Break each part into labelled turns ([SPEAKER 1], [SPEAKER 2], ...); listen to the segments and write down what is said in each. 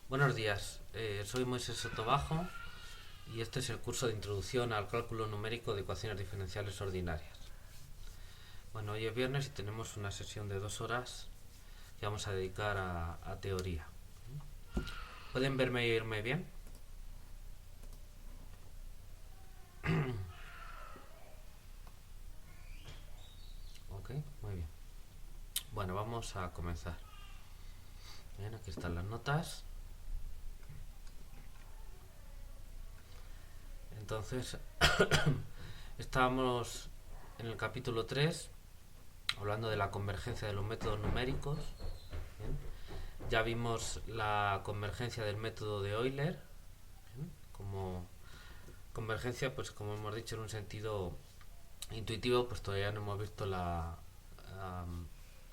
[SPEAKER 1] Buenos días, soy Moisés Sotobajo y este es el curso de Introducción al Cálculo Numérico de Ecuaciones Diferenciales Ordinarias. Bueno, hoy es viernes y tenemos una sesión de 2 horas que vamos a dedicar a teoría. ¿Pueden verme y oírme bien? Ok, muy bien. Bueno, vamos a comenzar. Bien, aquí están las notas. Entonces, estábamos en el capítulo 3 hablando de la convergencia de los métodos numéricos. Bien. Ya vimos la convergencia del método de Euler, ¿bien? Como convergencia, pues como hemos dicho en un sentido intuitivo, pues todavía no hemos visto la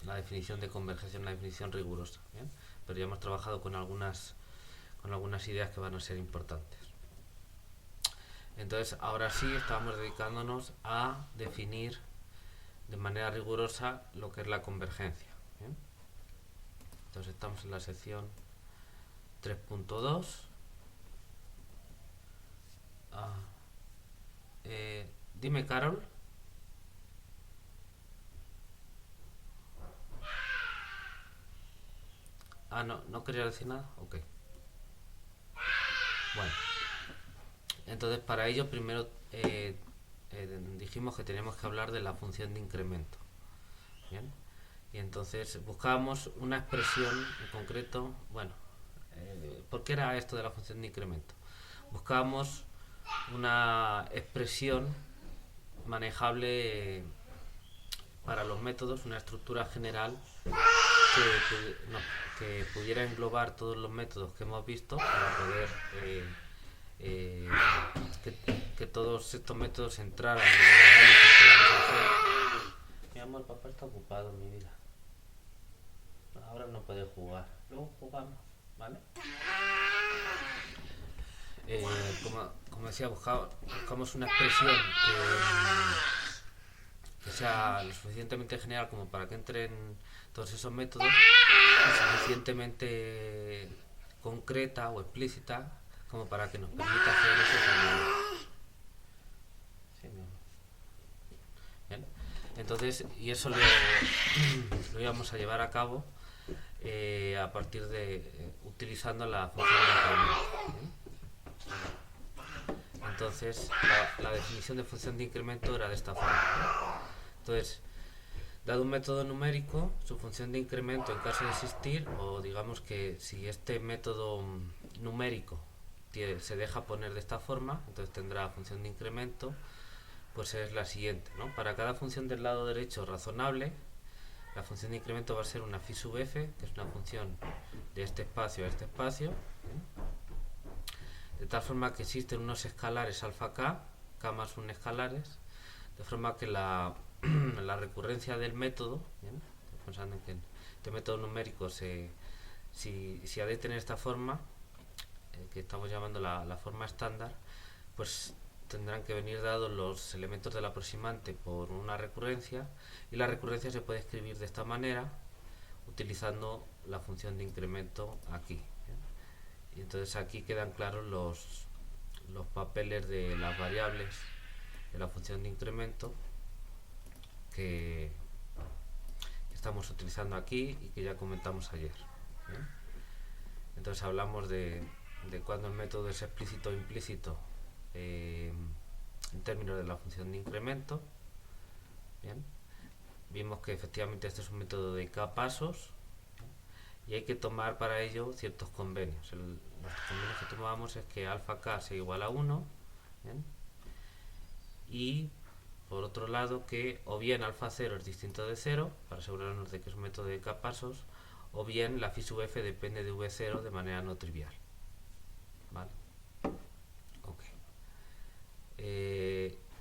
[SPEAKER 1] definición de convergencia, una definición rigurosa, ¿bien? Pero ya hemos trabajado con algunas ideas que van a ser importantes. Entonces, ahora sí estamos dedicándonos a definir de manera rigurosa lo que es la convergencia, ¿bien? Entonces estamos en la sección 3.2. Dime, Carol. No, ¿no quería decir nada? Ok. Bueno, entonces para ello primero dijimos que teníamos que hablar de la función de incremento. Bien. Y entonces buscábamos una expresión en concreto. Bueno, ¿por qué era esto de la función de incremento? Buscábamos una expresión manejable para los métodos, una estructura general no, que pudiera englobar todos los métodos que hemos visto para poder eh, que todos estos métodos entraran en el análisis que vamos a hacer. Mi amor, papá está ocupado, mi vida. Ahora no puede jugar. Luego jugamos, ¿vale? Eh, como decía, buscamos una expresión que sea lo suficientemente general como para que entren todos esos métodos, y suficientemente concreta o explícita como para que nos permita hacer esos análisis. Sí, mi amor. Bien. Entonces, y eso lo íbamos a llevar a cabo a partir de utilizando la función de incremento. Entonces, la definición de función de incremento era de esta forma. Entonces, dado un método numérico, su función de incremento en caso de existir, o digamos que si este método numérico se deja poner de esta forma, entonces tendrá función de incremento, pues es la siguiente, ¿no? Para cada función del lado derecho razonable, la función de incremento va a ser una phi sub f, que es una función de este espacio a este espacio, de tal forma que existen unos escalares alfa k más 1 escalares, de forma que la recurrencia del método, ¿bien? Pensando en que este método numérico si ha de tener esta forma, que estamos llamando la forma estándar, pues tendrán que venir dados los elementos del aproximante por una recurrencia, y la recurrencia se puede escribir de esta manera utilizando la función de incremento aquí, ¿bien? Y entonces aquí quedan claros los papeles de las variables de la función de incremento que estamos utilizando aquí y que ya comentamos ayer, ¿bien? Entonces hablamos de cuando el método es explícito o implícito en términos de la función de incremento. Bien, vimos que efectivamente este es un método de k pasos, y hay que tomar para ello ciertos convenios. Los convenios que tomamos es que alfa k sea igual a 1, ¿bien? Y por otro lado que o bien alfa 0 es distinto de 0, para asegurarnos de que es un método de k pasos, o bien la phi sub f depende de v0 de manera no trivial, ¿vale? Ok.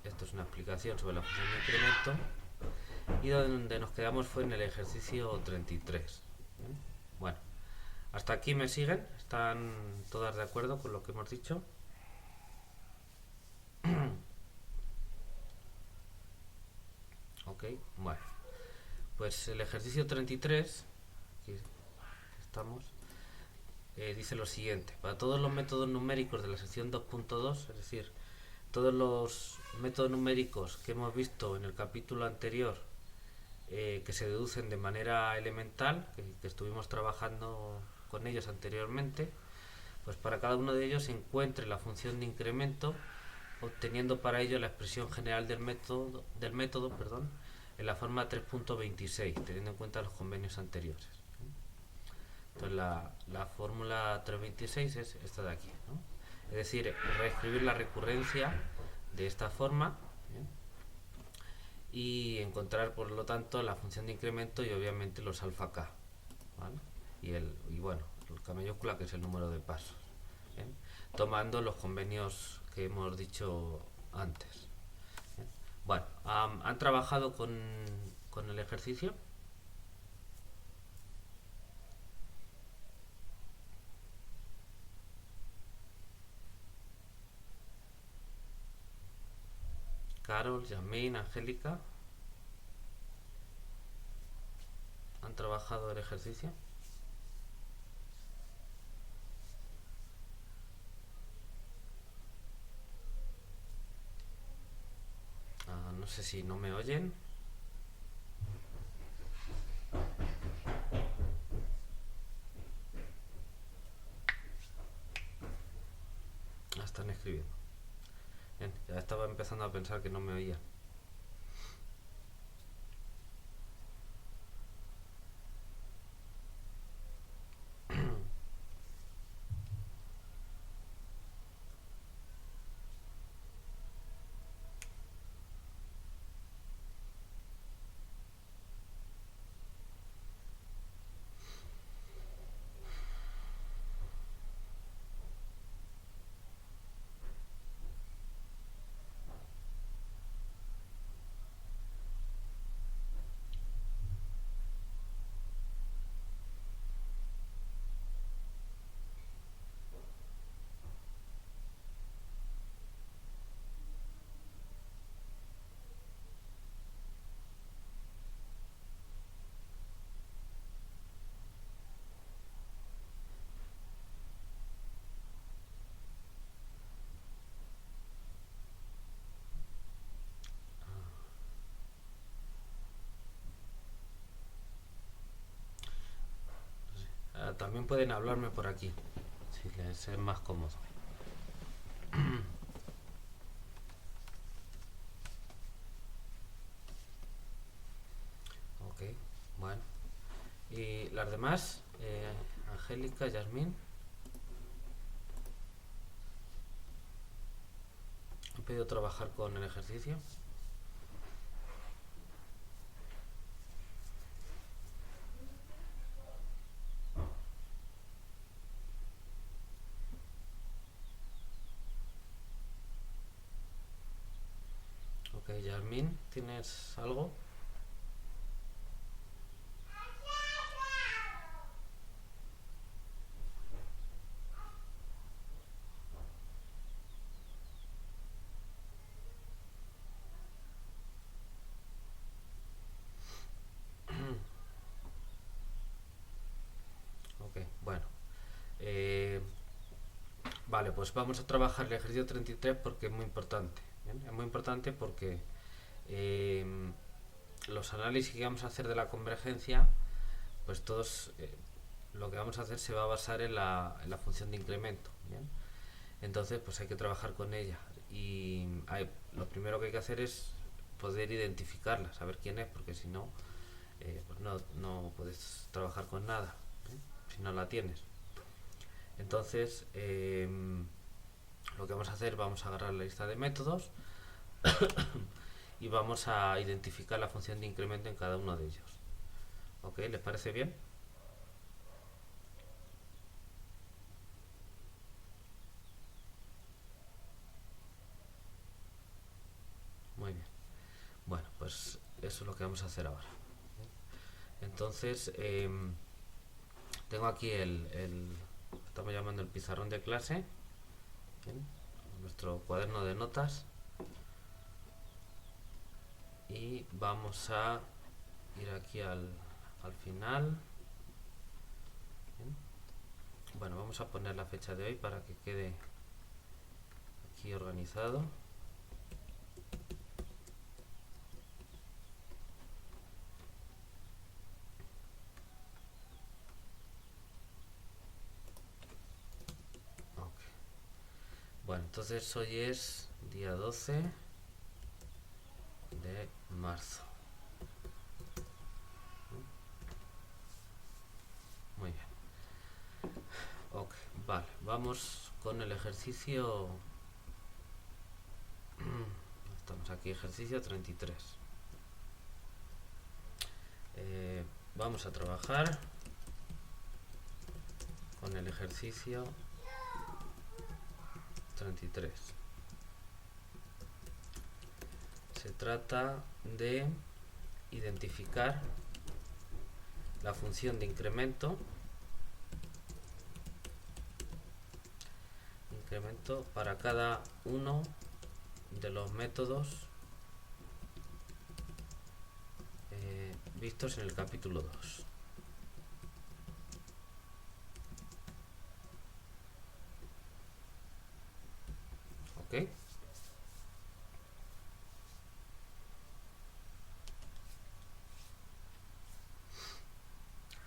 [SPEAKER 1] Esto es una explicación sobre la función de incremento, y donde nos quedamos fue en el ejercicio 33. ¿Bien? Bueno, hasta aquí me siguen. ¿Están todas de acuerdo con lo que hemos dicho? Ok, bueno. Pues el ejercicio 33, aquí estamos, dice lo siguiente: para todos los métodos numéricos de la sección 2.2, es decir, todos los métodos numéricos que hemos visto en el capítulo anterior, que se deducen de manera elemental, que estuvimos trabajando con ellos anteriormente, pues para cada uno de ellos se encuentre la función de incremento, obteniendo para ello la expresión general del método, en la forma 3.26, teniendo en cuenta los convenios anteriores. Entonces la fórmula 326 es esta de aquí, ¿no? Es decir, reescribir la recurrencia de esta forma, ¿bien? Y encontrar por lo tanto la función de incremento y obviamente los alfa k, ¿vale? Y bueno, el k mayúscula, que es el número de pasos, ¿bien? Tomando los convenios que hemos dicho antes, ¿bien? Bueno, ¿han trabajado con el ejercicio? Carol, Yasmin, Angélica, ¿han trabajado el ejercicio? No sé si no me oyen. Están escribiendo. Bien, ya estaba empezando a pensar que no me oían. También pueden hablarme por aquí, si les es más cómodo. Ok, bueno. ¿Y las demás? Angélica, Yasmín, ¿han podido trabajar con el ejercicio? Ok, Yasmín, ¿tienes algo? Ok, bueno. Eh, vale, pues vamos a trabajar el ejercicio 33 porque es muy importante. ¿Bien? Es muy importante porque eh, los análisis que vamos a hacer de la convergencia, pues todos lo que vamos a hacer se va a basar en la función de incremento. ¿Bien? Entonces, pues hay que trabajar con ella. Y lo primero que hay que hacer es poder identificarla, saber quién es, porque si no, pues no puedes trabajar con nada, ¿eh? Si no la tienes. Entonces, lo que vamos a hacer, vamos a agarrar la lista de métodos y vamos a identificar la función de incremento en cada uno de ellos. ¿Ok? ¿Les parece bien? Muy bien. Bueno, pues eso es lo que vamos a hacer ahora. Entonces, tengo aquí estamos llamando el pizarrón de clase, ¿bien? Nuestro cuaderno de notas, y vamos a ir aquí al final. ¿Bien? Bueno, vamos vamos a poner la fecha de hoy para que quede aquí organizado. Okay. Bueno, entonces hoy es día 12 de marzo. Muy bien. Ok, vale, vamos con el ejercicio. Estamos aquí, ejercicio 33. Vamos a trabajar con el ejercicio 33. Se trata de identificar la función de incremento para cada uno de los métodos vistos en el capítulo 2. ¿Ok?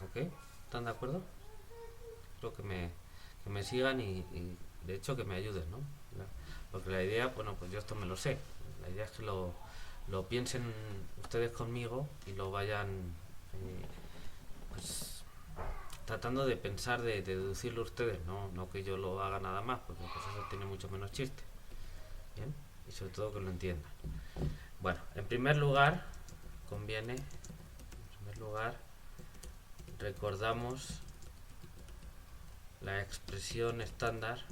[SPEAKER 1] ¿Ok? ¿Están de acuerdo? Creo que me sigan y de hecho que me ayuden, ¿no? Porque la idea, bueno, pues yo esto me lo sé. La idea es que lo piensen ustedes conmigo y lo vayan pues tratando de pensar, de deducirlo ustedes, no que yo lo haga nada más, porque pues eso tiene mucho menos chiste. ¿Bien? Y sobre todo que lo entiendan. Bueno, en primer lugar, recordamos la expresión estándar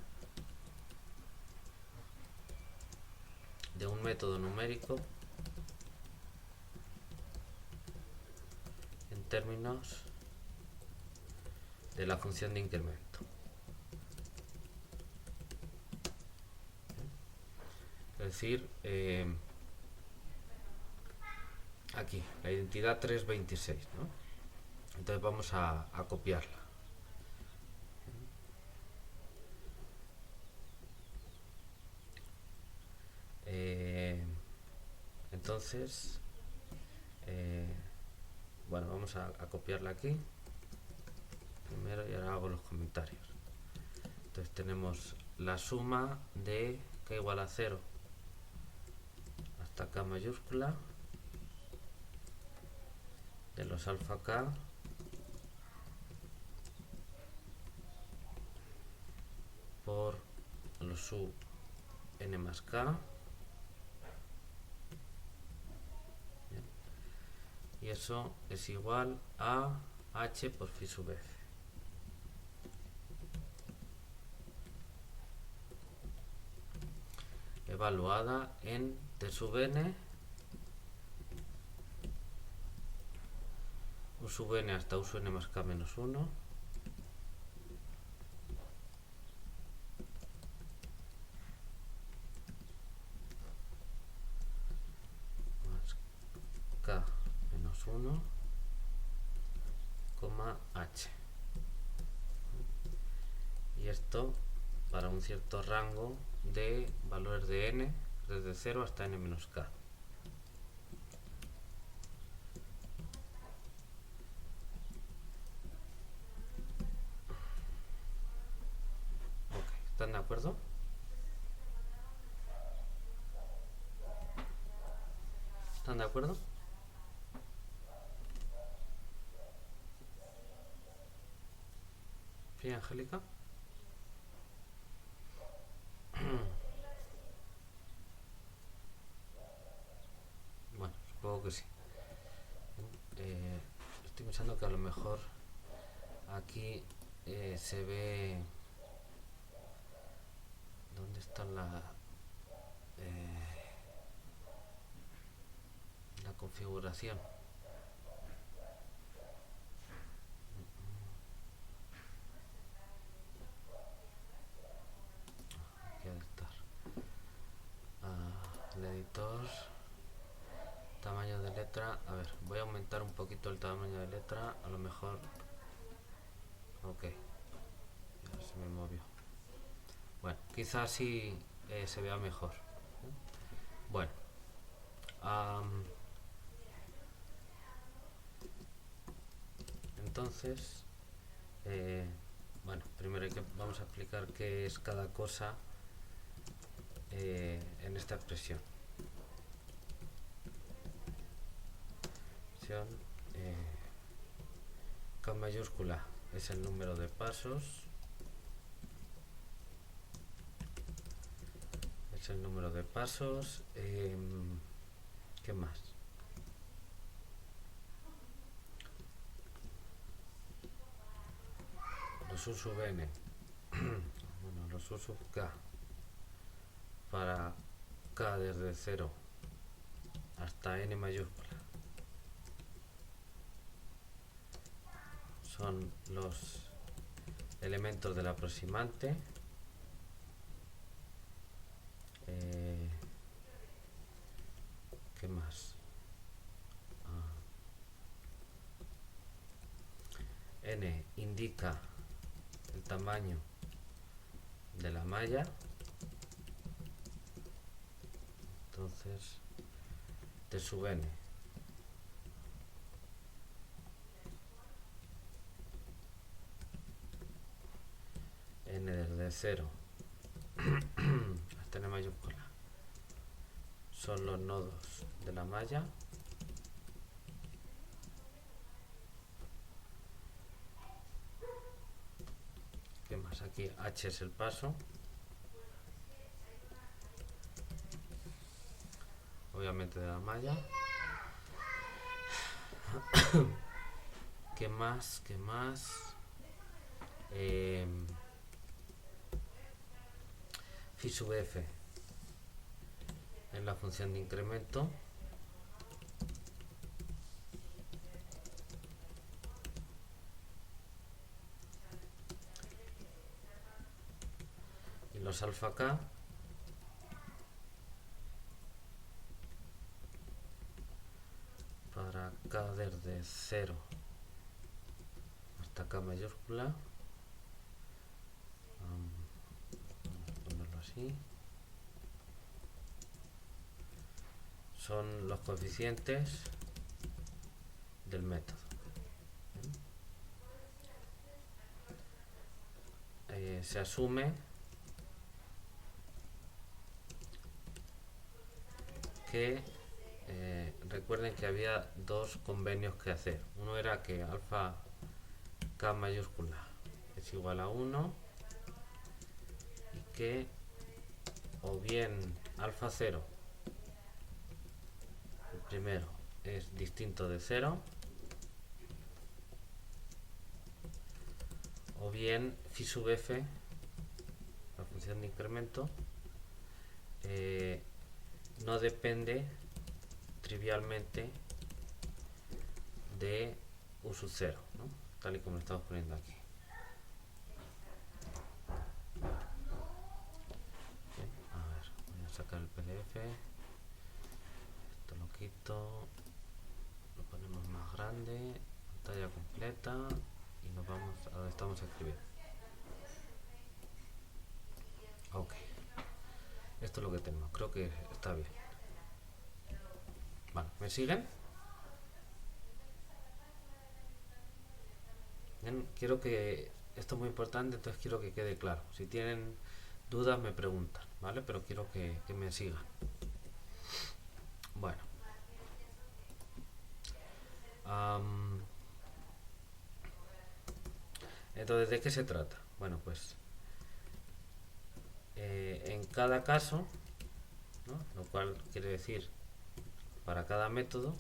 [SPEAKER 1] de un método numérico en términos de la función de incremento. Es decir, aquí, la identidad 326, ¿no? Entonces vamos a copiarla. Entonces, bueno, vamos a copiarla aquí primero y ahora hago los comentarios. Entonces tenemos la suma de k igual a 0 hasta k mayúscula de los alfa k por los sub n más k. Bien. Y eso es igual a h por phi sub f. Evaluada en t sub n, u sub n hasta u sub n más k menos 1, más k menos 1, h. Y esto para un cierto rango de valores de n, desde 0 hasta n menos k. Okay. ¿Están de acuerdo? ¿Están de acuerdo? ¿Sí, Angélica? Bueno, supongo que sí. Estoy pensando que a lo mejor aquí se ve dónde está la configuración. Aquí ha de estar. El editor, tamaño de letra. A ver, voy a aumentar un poquito el tamaño de letra. A lo mejor. Ok. Ya se me quizás así se vea mejor. Bueno, entonces, bueno, primero vamos a explicar qué es cada cosa en esta expresión. K mayúscula es el número de pasos. Es el número de pasos. ¿Qué más? Los uso n. Bueno, los uso k. Para k desde 0 hasta n mayúscula. Son los elementos del aproximante. ¿Qué más? N indica el tamaño de la malla. Entonces, T sub n. N desde 0 hasta n mayúscula son los nodos de la malla. ¿Qué más? Aquí h es el paso. Obviamente de la malla. ¿Qué más? ¿Qué más? Phi sub f es la función de incremento. Y los alfa k para k desde 0 hasta k mayúscula. Vamos a ponerlo así. Son los coeficientes del método. Se asume que recuerden que había dos convenios que hacer. Uno era que alfa k mayúscula es igual a 1 y que o bien alfa 0, el primero, es distinto de 0, o bien phi sub f, la función de incremento, no depende trivialmente de u sub 0, ¿no? Tal y como lo estamos poniendo aquí. Bien, a ver, voy a sacar el PDF. Esto lo quito, lo ponemos más grande, pantalla completa, y nos vamos a donde estamos escribiendo. Ok, esto es lo que tenemos, creo que está bien. Vale, ¿me siguen? Bien, quiero que, esto es muy importante, entonces quiero que quede claro. Si tienen dudas me preguntan, ¿vale? Pero quiero que me sigan. Bueno. Entonces, ¿de qué se trata? Bueno, pues en cada caso, ¿no? Lo cual quiere decir para cada método,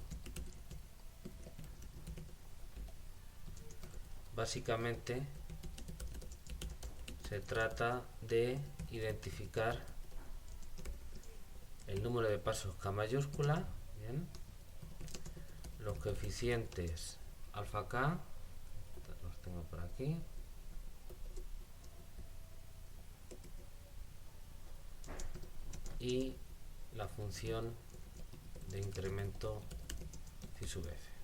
[SPEAKER 1] básicamente se trata de identificar el número de pasos k mayúscula, ¿bien? Los coeficientes alfa k, los tengo por aquí, y la función de incremento phi sub f.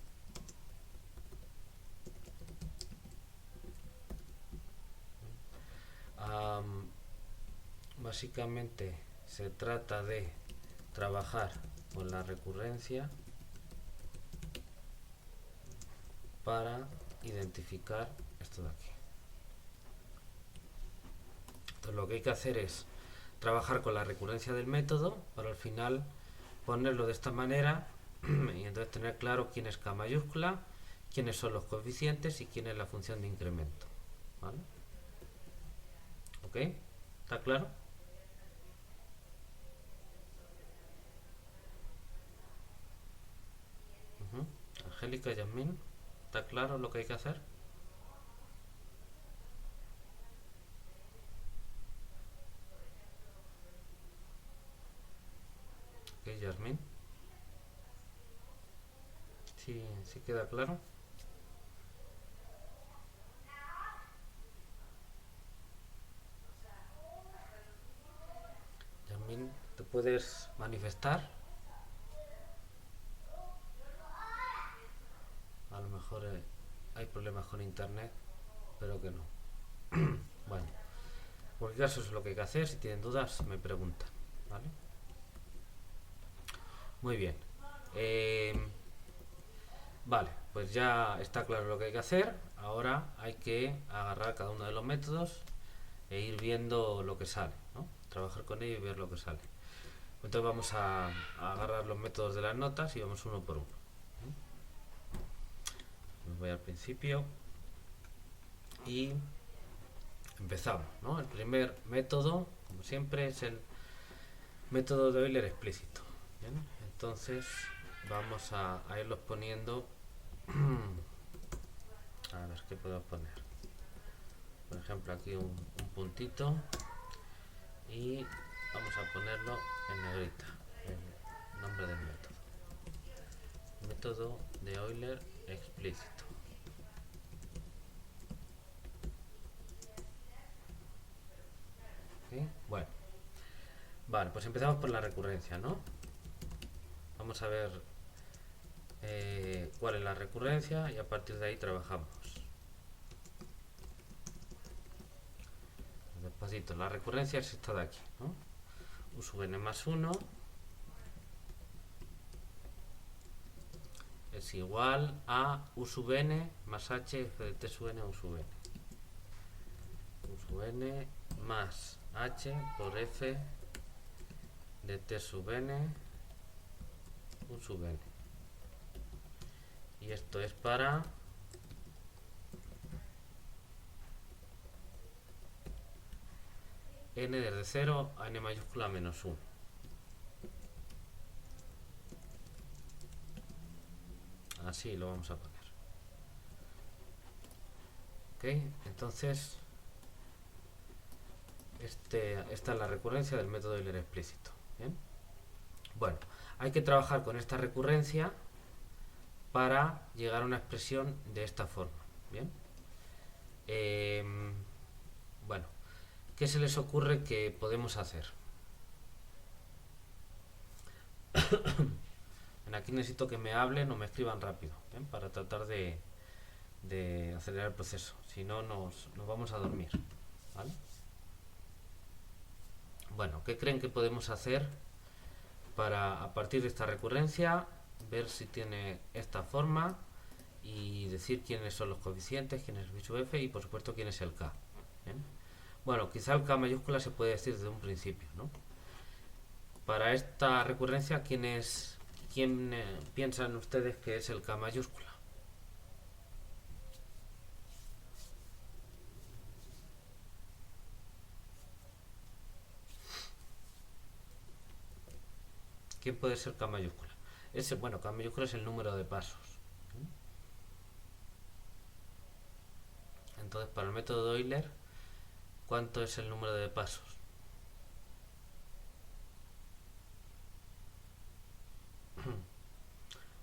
[SPEAKER 1] básicamente se trata de trabajar con la recurrencia para identificar esto de aquí. Entonces lo que hay que hacer es trabajar con la recurrencia del método para al final ponerlo de esta manera y entonces tener claro quién es K mayúscula, quiénes son los coeficientes y quién es la función de incremento. ¿Vale? ¿Ok? ¿Está claro? Angélica, Yasmín, ¿está claro lo que hay que hacer? Ok, Yasmín. Sí, sí queda claro. Yasmín, ¿te puedes manifestar? A lo mejor hay problemas con internet, pero que no. Bueno, en cualquier caso es lo que hay que hacer. Si tienen dudas, me preguntan. ¿Vale? Muy bien. Vale, pues ya está claro lo que hay que hacer. Ahora hay que agarrar cada uno de los métodos e ir viendo lo que sale, ¿no? Trabajar con ello y ver lo que sale. Entonces vamos a agarrar los métodos de las notas y vamos uno por uno. Me voy al principio y empezamos, ¿no? El primer método, como siempre, es el método de Euler explícito. ¿Bien? Entonces vamos a irlos poniendo. A ver qué puedo poner. Por ejemplo, aquí un puntito y vamos a ponerlo en negrita, el nombre del método. Método de Euler explícito. ¿Sí? Bueno, vale, pues empezamos por la recurrencia, ¿no? Vamos a ver cuál es la recurrencia y a partir de ahí trabajamos. Despacito, la recurrencia es esta de aquí, ¿no? U sub n más 1 es igual a u sub n más h f de t sub n u sub n. U sub n más h por f de t sub n u sub n. Y esto es para n desde 0 a n mayúscula menos 1. Así lo vamos a poner. Ok, entonces esta es la recurrencia del método Euler explícito. ¿Bien? Bueno, hay que trabajar con esta recurrencia para llegar a una expresión de esta forma. Bien. Bueno, ¿qué se les ocurre que podemos hacer? Aquí necesito que me hablen o me escriban rápido, ¿bien? Para tratar de acelerar el proceso. Si no, nos vamos a dormir. ¿Vale? Bueno, ¿qué creen que podemos hacer para, a partir de esta recurrencia, ver si tiene esta forma y decir quiénes son los coeficientes, quién es el sub f y por supuesto quién es el k? ¿Bien? Bueno, quizá el k mayúscula se puede decir desde un principio, ¿no? Para esta recurrencia, ¿quién piensan ustedes que es el k mayúscula? ¿Quién puede ser K mayúscula? Bueno, K mayúscula es el número de pasos. Entonces, para el método de Euler, ¿cuánto es el número de pasos?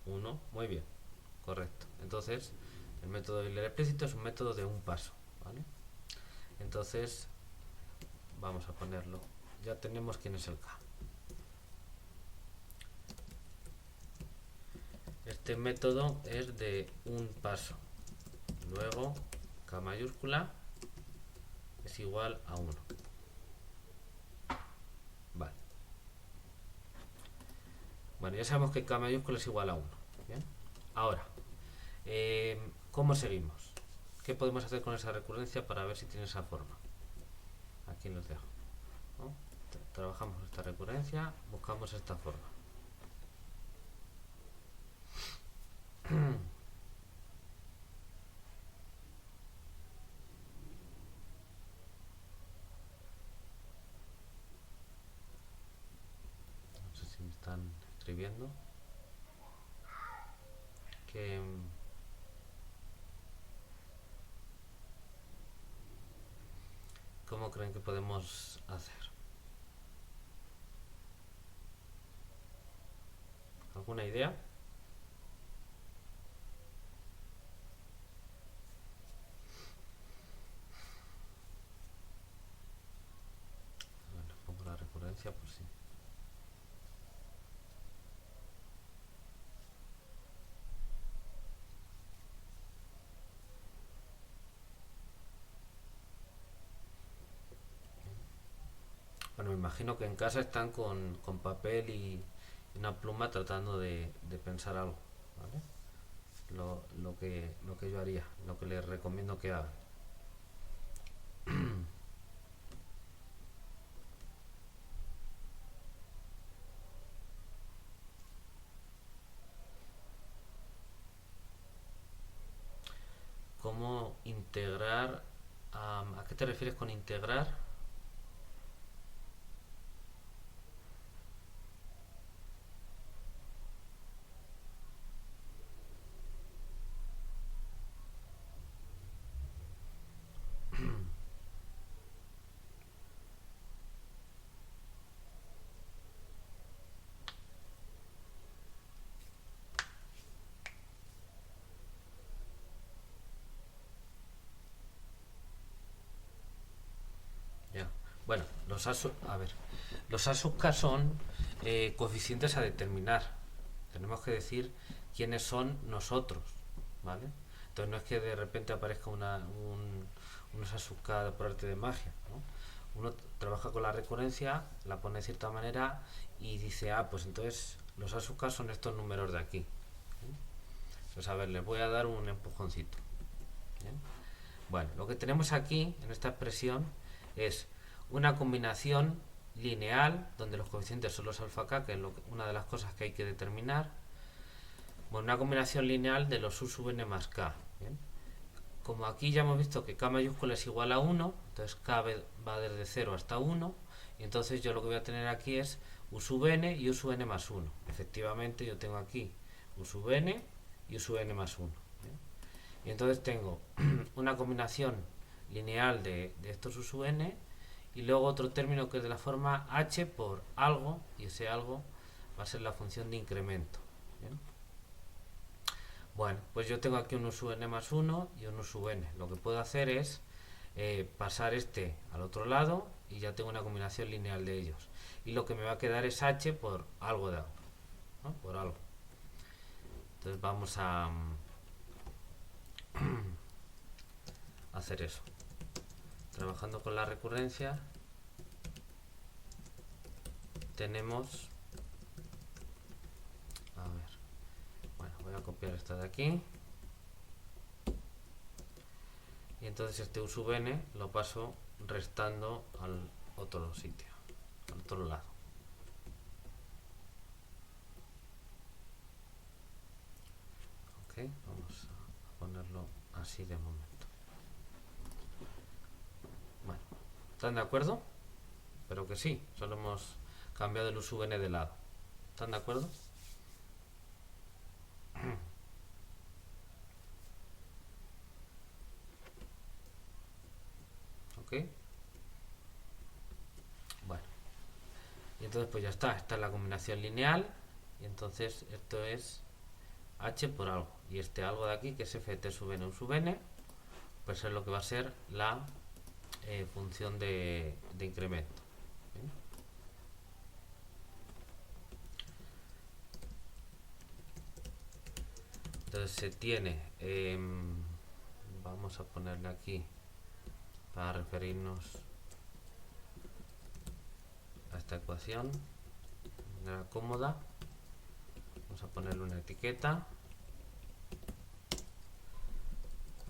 [SPEAKER 1] 1, muy bien, correcto. Entonces, el método de Euler explícito es un método de un paso, ¿vale? Entonces, vamos a ponerlo. Ya tenemos quién es el K. Este método es de un paso. Luego, K mayúscula es igual a 1. Bueno, ya sabemos que K mayúscula es igual a 1. Bien. Ahora, ¿cómo seguimos? ¿Qué podemos hacer con esa recurrencia para ver si tiene esa forma? Aquí los dejo, ¿no? Trabajamos esta recurrencia, buscamos esta forma. No sé si me están escribiendo. Que ¿cómo creen que podemos hacer? ¿Alguna idea? Bueno, pongo la recurrencia por si. Bueno, me imagino que en casa están con papel y una pluma tratando de pensar algo, ¿vale? Lo que yo haría, lo que les recomiendo que hagan. ¿Cómo integrar? ¿A qué te refieres con integrar? Ya. Bueno, los ASUK son coeficientes a determinar. Tenemos que decir quiénes son nosotros, ¿vale? Entonces no es que de repente aparezca unos ASUK por arte de magia, ¿no? Uno trabaja con la recurrencia, la pone de cierta manera y dice, pues entonces los ASUK son estos números de aquí. Pues a ver, les voy a dar un empujoncito. ¿Bien? Bueno, lo que tenemos aquí en esta expresión es una combinación lineal donde los coeficientes son los alfa k, que es una de las cosas que hay que determinar. Bueno, una combinación lineal de los u sub n más k. ¿Bien? Como aquí ya hemos visto que k mayúscula es igual a 1, entonces k va desde 0 hasta 1, y entonces yo lo que voy a tener aquí es u sub n y u sub n más 1. Efectivamente yo tengo aquí u sub n y u sub n más 1. ¿Bien? Y entonces tengo una combinación lineal de estos u sub n y luego otro término que es de la forma h por algo, y ese algo va a ser la función de incremento. ¿Bien? Bueno, pues yo tengo aquí un u sub n más 1 y un u sub n. Lo que puedo hacer es pasar este al otro lado y ya tengo una combinación lineal de ellos. Y lo que me va a quedar es h por algo de algo, ¿no? Por algo. Entonces vamos a hacer eso. Trabajando con la recurrencia tenemos, a ver, bueno, voy a copiar esta de aquí y entonces este u sub n lo paso restando al otro sitio, al otro lado. Ok, vamos a ponerlo así de momento. Bueno, ¿están de acuerdo? Pero que sí, solo hemos cambiado el u sub n de lado. ¿Están de acuerdo? Ok. Bueno, y entonces pues ya está. Esta es la combinación lineal y entonces esto es h por algo. Y este algo de aquí, que es f de t sub n u sub n, pues es lo que va a ser la función de incremento. ¿Bien? Entonces se tiene, vamos a ponerle aquí para referirnos a esta ecuación de manera cómoda, vamos a ponerle una etiqueta,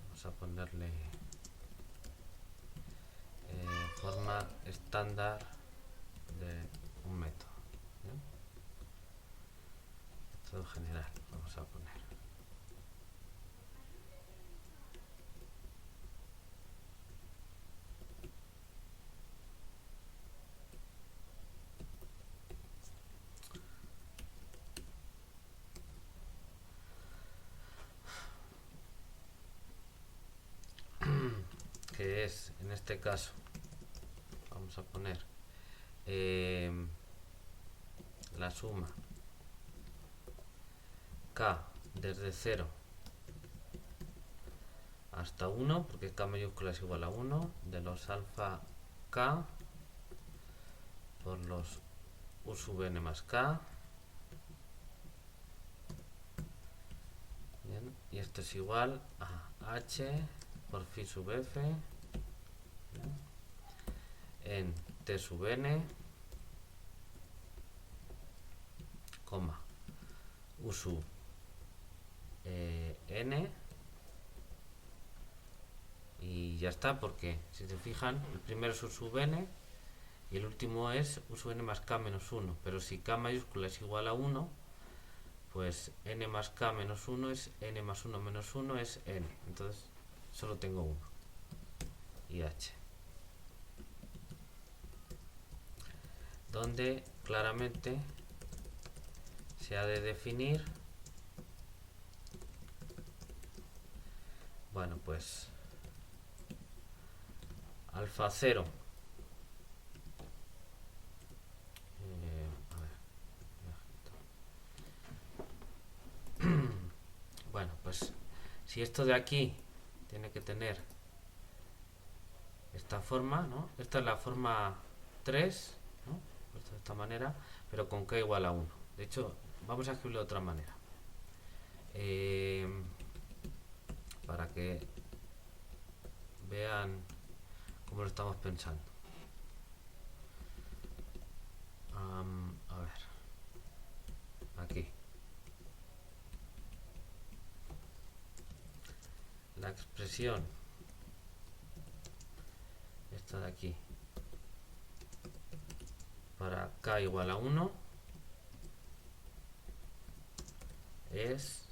[SPEAKER 1] vamos a ponerle forma estándar de un método. ¿Bien? Método general, vamos a poner. Que es, en este caso, vamos a poner la suma k desde 0 hasta 1, porque k mayúscula es igual a 1, de los alfa k por los u sub n más k. Bien, y esto es igual a h por phi sub f en t sub n, coma, u sub n, y ya está, porque si se fijan, el primero es u sub n y el último es u sub n más k menos 1, pero si k mayúscula es igual a 1, pues n más k menos 1 es n más 1 menos 1 es n, entonces solo tengo 1 y h, donde claramente se ha de definir, bueno, pues alfa 0, bueno, pues si esto de aquí tiene que tener esta forma, ¿no? Esta es la forma 3, ¿no? Puesto de esta manera, pero con k igual a 1. De hecho, vamos a escribirlo de otra manera. Para que vean cómo lo estamos pensando. A ver. Aquí. La expresión esta de aquí para k igual a 1 es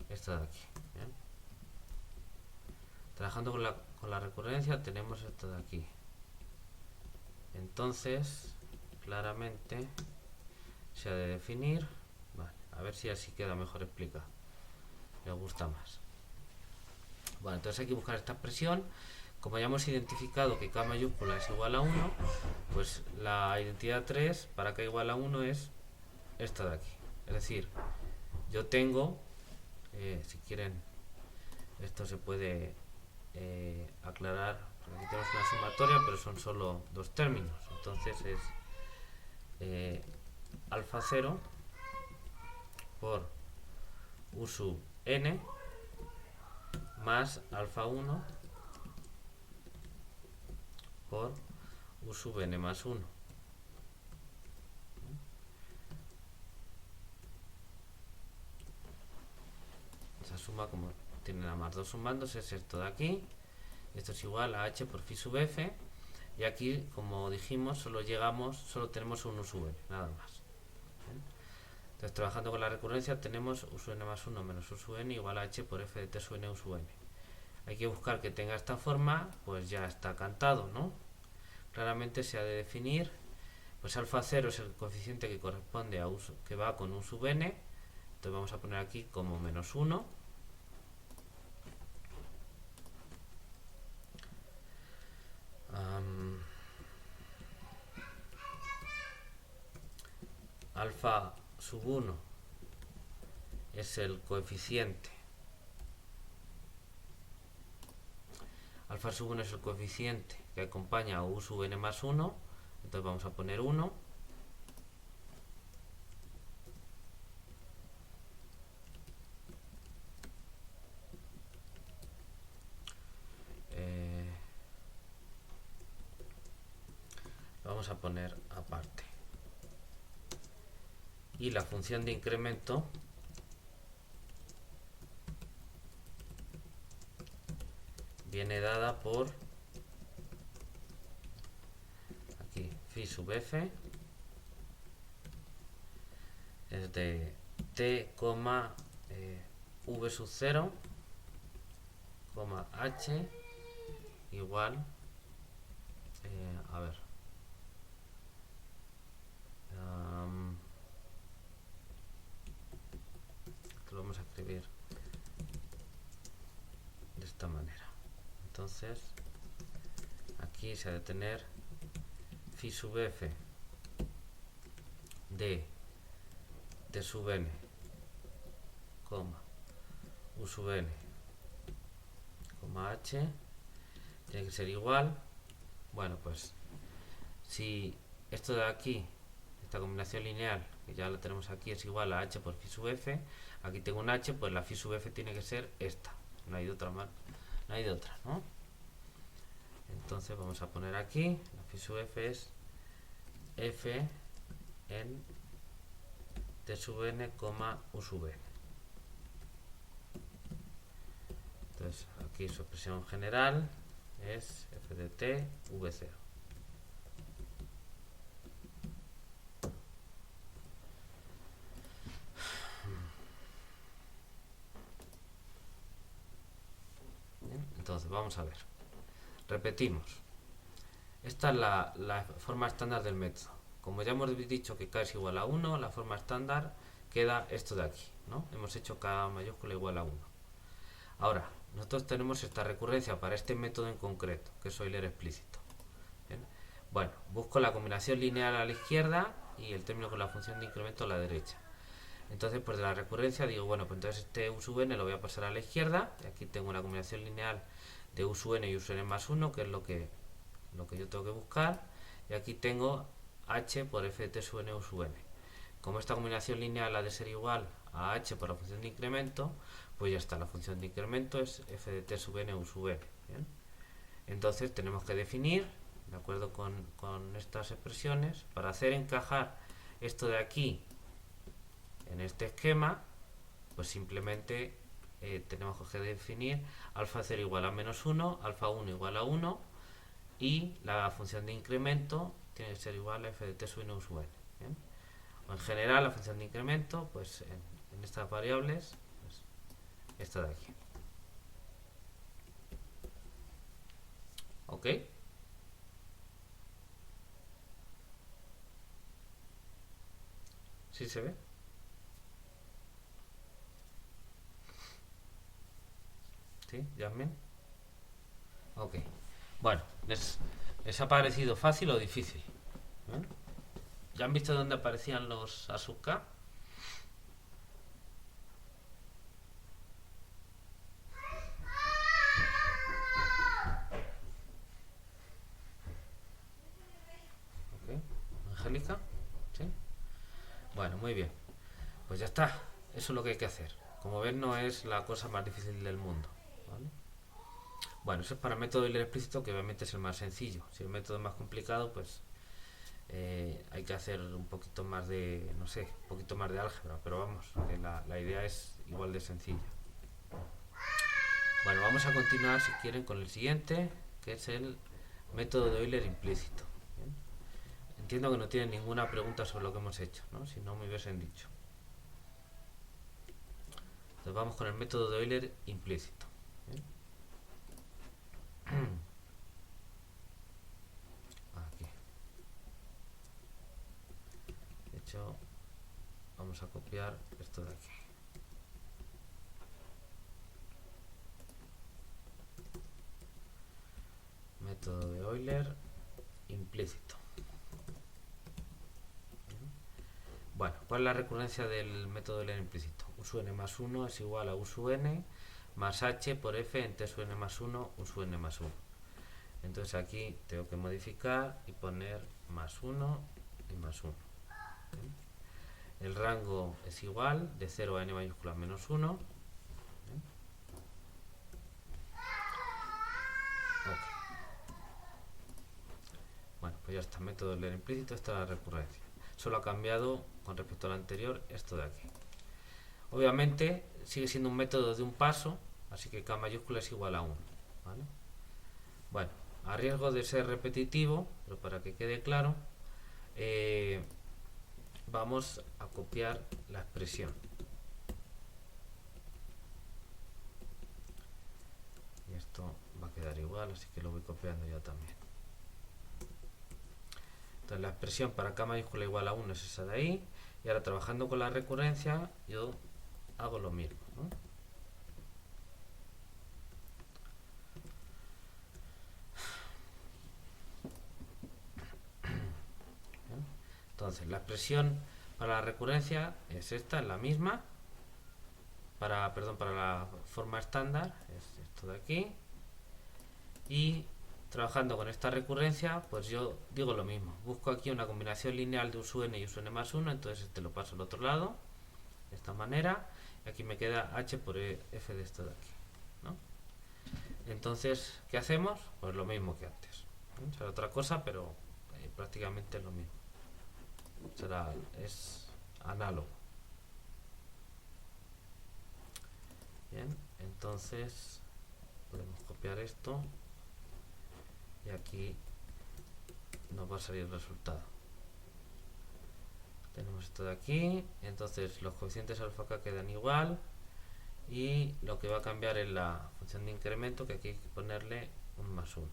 [SPEAKER 1] esta de aquí. ¿Bien? Trabajando con la recurrencia tenemos esto de aquí. Entonces, claramente se ha de definir. Vale, a ver si así queda mejor explicado. Me gusta más. Bueno, entonces hay que buscar esta expresión. Como ya hemos identificado que k mayúscula es igual a 1, pues la identidad 3 para k igual a 1 es esta de aquí. Es decir, yo tengo, si quieren, esto se puede aclarar, porque aquí tenemos una sumatoria, pero son solo dos términos. Entonces es alfa 0 por u sub n más alfa 1 por u sub n más 1. Esa suma, como tiene la más 2 sumándose, es esto de aquí. Esto es igual a h por phi sub f. Y aquí, como dijimos, solo tenemos un u sub n, nada más. ¿Bien? Entonces, trabajando con la recurrencia, tenemos u sub n más 1 menos u sub n igual a h por f de t sub n u sub n. Hay que buscar que tenga esta forma, pues ya está cantado, ¿no? Claramente se ha de definir, pues alfa 0 es el coeficiente que corresponde a que va con u sub n, entonces vamos a poner aquí como menos 1. Alfa sub 1 es el coeficiente. Alfa sub 1 es el coeficiente que acompaña a u sub n más 1. Entonces vamos a poner 1. Vamos a poner aparte. y la función de incremento viene dada por aquí phi sub f es de t, v sub 0, h igual a ver lo vamos a escribir de esta manera. Entonces aquí se ha de tener phi sub f de t sub n, u sub n, h tiene que ser igual. Bueno, pues si esto de aquí, esta combinación lineal, que ya la tenemos aquí, es igual a h por phi sub f, aquí tengo un h, pues la phi sub f tiene que ser esta. No hay de otra más, no hay de otra, ¿no? Entonces vamos a poner aquí, la phi sub f es f en t sub n, u sub n. Entonces aquí su expresión general es f de t, v0. Bien, entonces vamos a ver. Repetimos. Esta es la forma estándar del método. Como ya hemos dicho que k es igual a 1, la forma estándar queda esto de aquí, ¿no? Hemos hecho k mayúscula igual a 1. Ahora, nosotros tenemos esta recurrencia para este método en concreto, que es Euler explícito. ¿Bien? Bueno, busco la combinación lineal a la izquierda y el término con la función de incremento a la derecha. Entonces, pues de la recurrencia digo, bueno, pues entonces este u sub n lo voy a pasar a la izquierda. Y aquí tengo una combinación lineal de u sub n y u sub n más 1, que es lo que yo tengo que buscar. Y aquí tengo h por f de t sub n u sub n. Como esta combinación lineal ha de ser igual a h por la función de incremento, pues ya está, la función de incremento es f de t sub n u sub n. ¿Bien? Entonces tenemos que definir, de acuerdo con estas expresiones, para hacer encajar esto de aquí en este esquema, pues simplemente tenemos que definir alfa 0 igual a menos 1, alfa 1 igual a 1 y la función de incremento tiene que ser igual a f de t sub n u sub n. ¿Bien? O en general la función de incremento, pues en estas variables, pues esta de aquí. ¿Ok? ¿Sí se ve? ¿Sí? ¿Jasmine? Ok. Bueno, ¿les ha parecido fácil o difícil? ¿Eh? ¿Ya han visto dónde aparecían los A sub K? Okay. ¿Angélica? ¿Sí? Bueno, muy bien. Pues ya está. Eso es lo que hay que hacer. Como ven, no es la cosa más difícil del mundo. ¿Vale? Bueno, eso es para el método Euler explícito, que obviamente es el más sencillo. Si el método es más complicado, pues hay que hacer un poquito más de, no sé, un poquito más de álgebra, pero vamos, que la idea es igual de sencilla. Bueno, vamos a continuar, si quieren, con el siguiente, que es el método de Euler implícito. ¿Bien? Entiendo que no tienen ninguna pregunta sobre lo que hemos hecho, ¿no? Si no me hubiesen dicho. Entonces vamos con el método de Euler implícito. ¿Bien? Aquí. De hecho, vamos a copiar esto de aquí. Método de Euler implícito. Bueno, ¿cuál es la recurrencia del método de Euler implícito? U sub n más 1 es igual a u sub n más h por f en t sub n más 1, u sub n más 1. Entonces aquí tengo que modificar y poner más 1 y más 1. ¿Bien? El rango es igual de 0 a n mayúscula menos 1. ¿Bien? Okay. Bueno, pues ya está, método de Euler implícito, esta es la recurrencia. Solo ha cambiado con respecto al anterior esto de aquí. Obviamente sigue siendo un método de un paso, así que k mayúscula es igual a 1. ¿Vale? Bueno, a riesgo de ser repetitivo, pero para que quede claro, vamos a copiar la expresión. Y esto va a quedar igual, así que lo voy copiando ya también. Entonces la expresión para k mayúscula igual a 1 es esa de ahí. Y ahora trabajando con la recurrencia, yo hago lo mismo, ¿no? Entonces la expresión para la recurrencia es esta, es la misma. Para la forma estándar es esto de aquí. Y trabajando con esta recurrencia, pues yo digo lo mismo. Busco aquí una combinación lineal de un sub n y un sub n más 1, entonces este lo paso al otro lado, de esta manera. Y aquí me queda h por f de esto de aquí, ¿no? Entonces, ¿qué hacemos? Pues lo mismo que antes. Será otra cosa, pero prácticamente es lo mismo. Es análogo. Bien, entonces podemos copiar esto y aquí nos va a salir el resultado. Tenemos esto de aquí, entonces los coeficientes alfa k quedan igual y lo que va a cambiar es la función de incremento, que aquí hay que ponerle un más 1.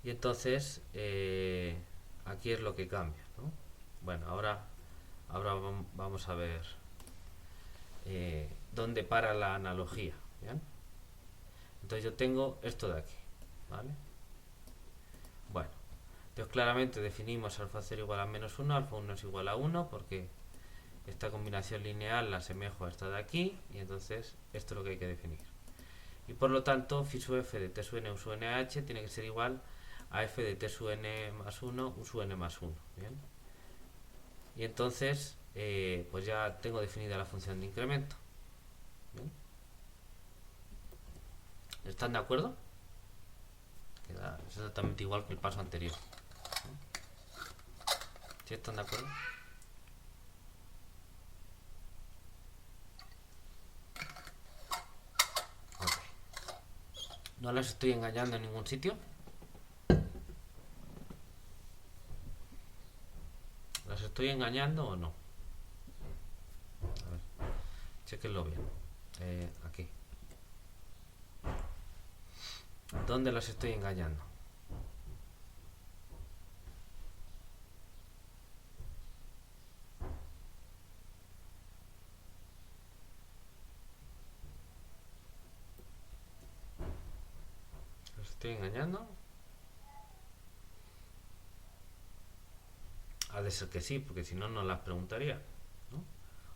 [SPEAKER 1] Y entonces aquí es lo que cambia, ¿no? Bueno, ahora vamos a ver dónde para la analogía. ¿Bien? Entonces yo tengo esto de aquí, ¿vale? Bueno, entonces claramente definimos alfa 0 igual a menos 1, alfa 1 es igual a 1, porque esta combinación lineal la asemejo a esta de aquí, y entonces esto es lo que hay que definir. Y por lo tanto, phi sub f de t sub n u sub n h tiene que ser igual a f de t sub n más 1 u sub n más 1. ¿Bien? Y entonces, pues ya tengo definida la función de incremento. ¿Bien? ¿Están de acuerdo? Queda exactamente igual que el paso anterior. ¿Sí están de acuerdo? Okay. ¿No les estoy engañando en ningún sitio? ¿Las estoy engañando o no? A ver, chequenlo bien. Aquí. ¿Dónde las estoy engañando? ¿Las estoy engañando? Ha de ser que sí, porque si no, no las preguntaría, ¿no?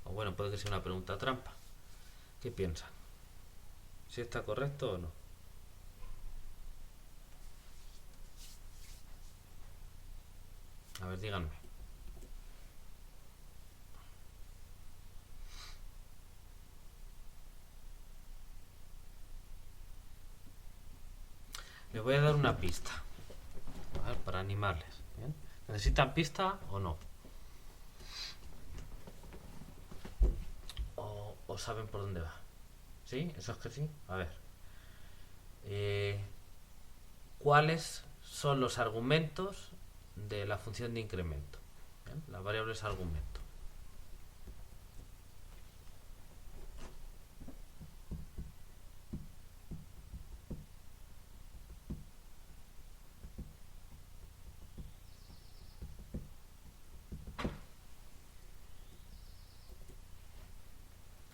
[SPEAKER 1] O bueno, puede que sea una pregunta trampa. ¿Qué piensan? ¿Si está correcto o no? A ver, díganme. Les voy a dar una pista, ¿vale? Para animarles. ¿Bien? ¿Necesitan pista o no? ¿O saben por dónde va? ¿Sí? ¿Eso es que sí? A ver. ¿Cuáles son los argumentos de la función de incremento? ¿Bien? Las variables argumento.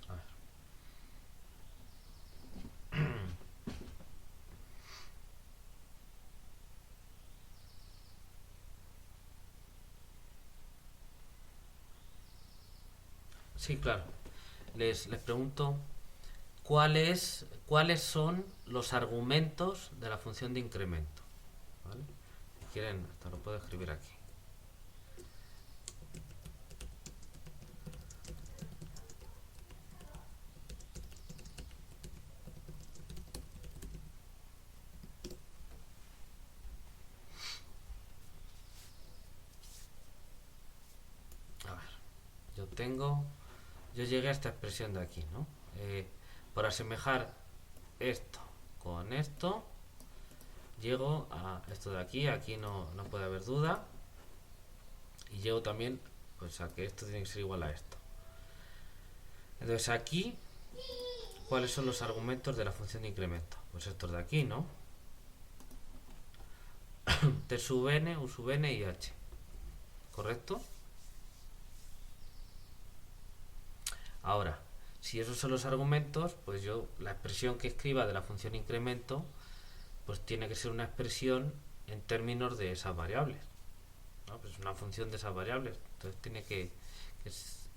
[SPEAKER 1] A ver. Sí, claro. Les pregunto cuáles son los argumentos de la función de incremento. ¿Vale? Si quieren, hasta lo puedo escribir aquí. tengo, yo llegué a esta expresión de aquí, ¿no? Por asemejar esto con esto, llego a esto de aquí, aquí no puede haber duda, y llego también pues a que esto tiene que ser igual a esto. Entonces aquí, ¿cuáles son los argumentos de la función de incremento? Pues estos de aquí, ¿no? T sub n, u sub n y h. ¿Correcto? Ahora, si esos son los argumentos, pues yo la expresión que escriba de la función incremento, pues tiene que ser una expresión en términos de esas variables, ¿no? Pues es una función de esas variables, entonces tiene que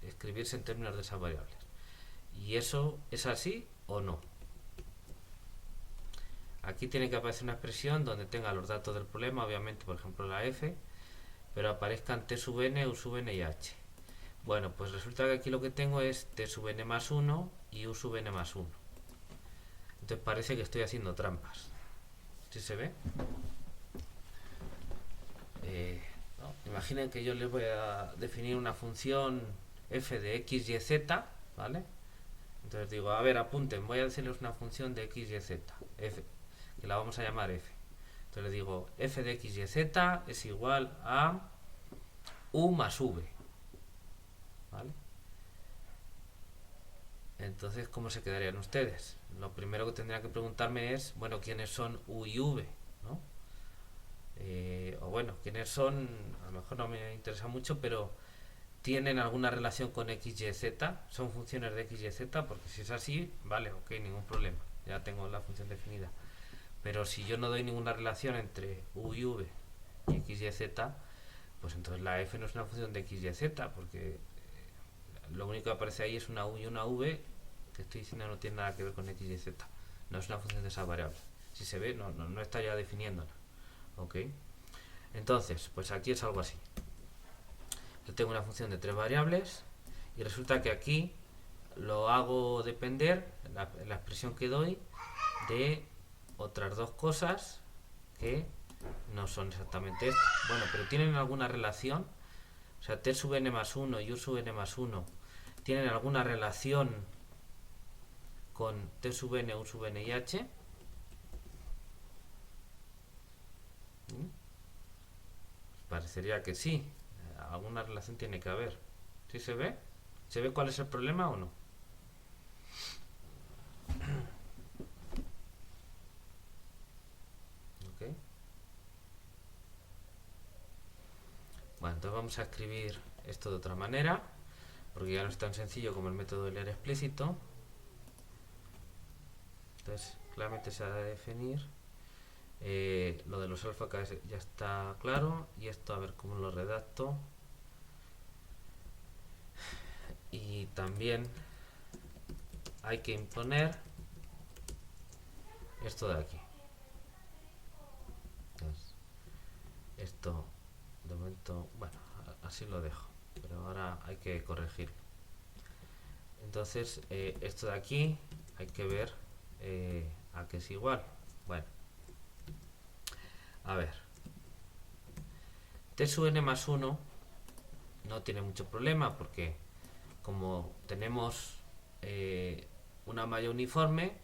[SPEAKER 1] escribirse en términos de esas variables. ¿Y eso es así o no? Aquí tiene que aparecer una expresión donde tenga los datos del problema, obviamente, por ejemplo la f, pero aparezcan t sub n, u sub n y h. Bueno, pues resulta que aquí lo que tengo es t sub n más 1 y u sub n más 1. Entonces parece que estoy haciendo trampas. ¿Sí se ve? No. Imaginen que yo les voy a definir una función f de x, y, z, ¿vale? Entonces digo, a ver, apunten, voy a decirles una función de x, y, z, f, que la vamos a llamar f. Entonces le digo, f de x, y, z es igual a u más v, ¿vale? Entonces, ¿cómo se quedarían ustedes? Lo primero que tendría que preguntarme es, bueno, ¿quiénes son u y v? ¿No? O bueno, ¿quiénes son? A lo mejor no me interesa mucho, pero ¿tienen alguna relación con x, y, z? ¿Son funciones de x, y, z? Porque si es así, vale, ok, ningún problema. Ya tengo la función definida. Pero si yo no doy ninguna relación entre u y v y x, y, z, pues entonces la f no es una función de x, y, z, porque lo único que aparece ahí es una u y una v, que estoy diciendo no tiene nada que ver con x, y, z. No es una función de esa variable. Si se ve, no está ya definiéndola. ¿Ok? Entonces, pues aquí es algo así. Yo tengo una función de 3 variables y resulta que aquí lo hago depender, la expresión que doy, de otras dos cosas que no son exactamente estas. Bueno, pero tienen alguna relación. O sea, t sub n más 1 y u sub n más 1 tienen alguna relación con t sub n, u sub n y h. Parecería que sí. Alguna relación tiene que haber. ¿Sí se ve? ¿Se ve cuál es el problema o no? ¿Ok? Bueno, entonces vamos a escribir esto de otra manera, porque ya no es tan sencillo como el método de leer explícito. Entonces, claramente se ha de definir. Lo de los alfa ya está claro. Y esto, a ver cómo lo redacto. Y también hay que imponer esto de aquí. Entonces, esto de momento, bueno, así lo dejo, pero ahora hay que corregirlo. Entonces, esto de aquí hay que ver a qué es igual. Bueno, a ver, t sub n más 1 no tiene mucho problema porque como tenemos una malla uniforme,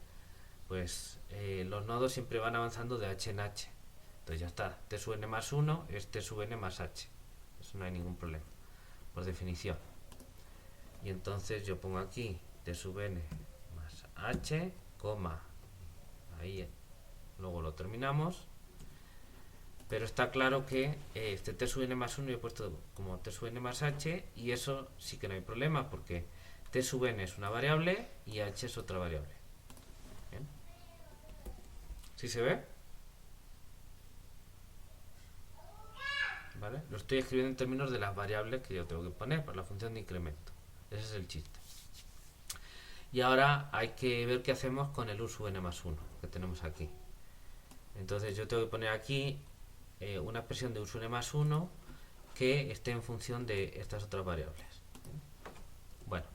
[SPEAKER 1] pues los nodos siempre van avanzando de h en h. Entonces ya está, t sub n más 1 es t sub n más h. Eso no hay ningún problema, por definición. Y entonces yo pongo aquí t sub n más h, coma, ahí luego lo terminamos. Pero está claro que este t sub n más 1 yo he puesto como t sub n más h, y eso sí que no hay problema porque t sub n es una variable y h es otra variable. ¿Bien? ¿Sí se ve? ¿Vale? Lo estoy escribiendo en términos de las variables que yo tengo que poner para la función de incremento. Ese es el chiste. Y ahora hay que ver qué hacemos con el u sub n más 1 que tenemos aquí. Entonces yo tengo que poner aquí una expresión de u sub n más 1 que esté en función de estas otras variables. Bueno,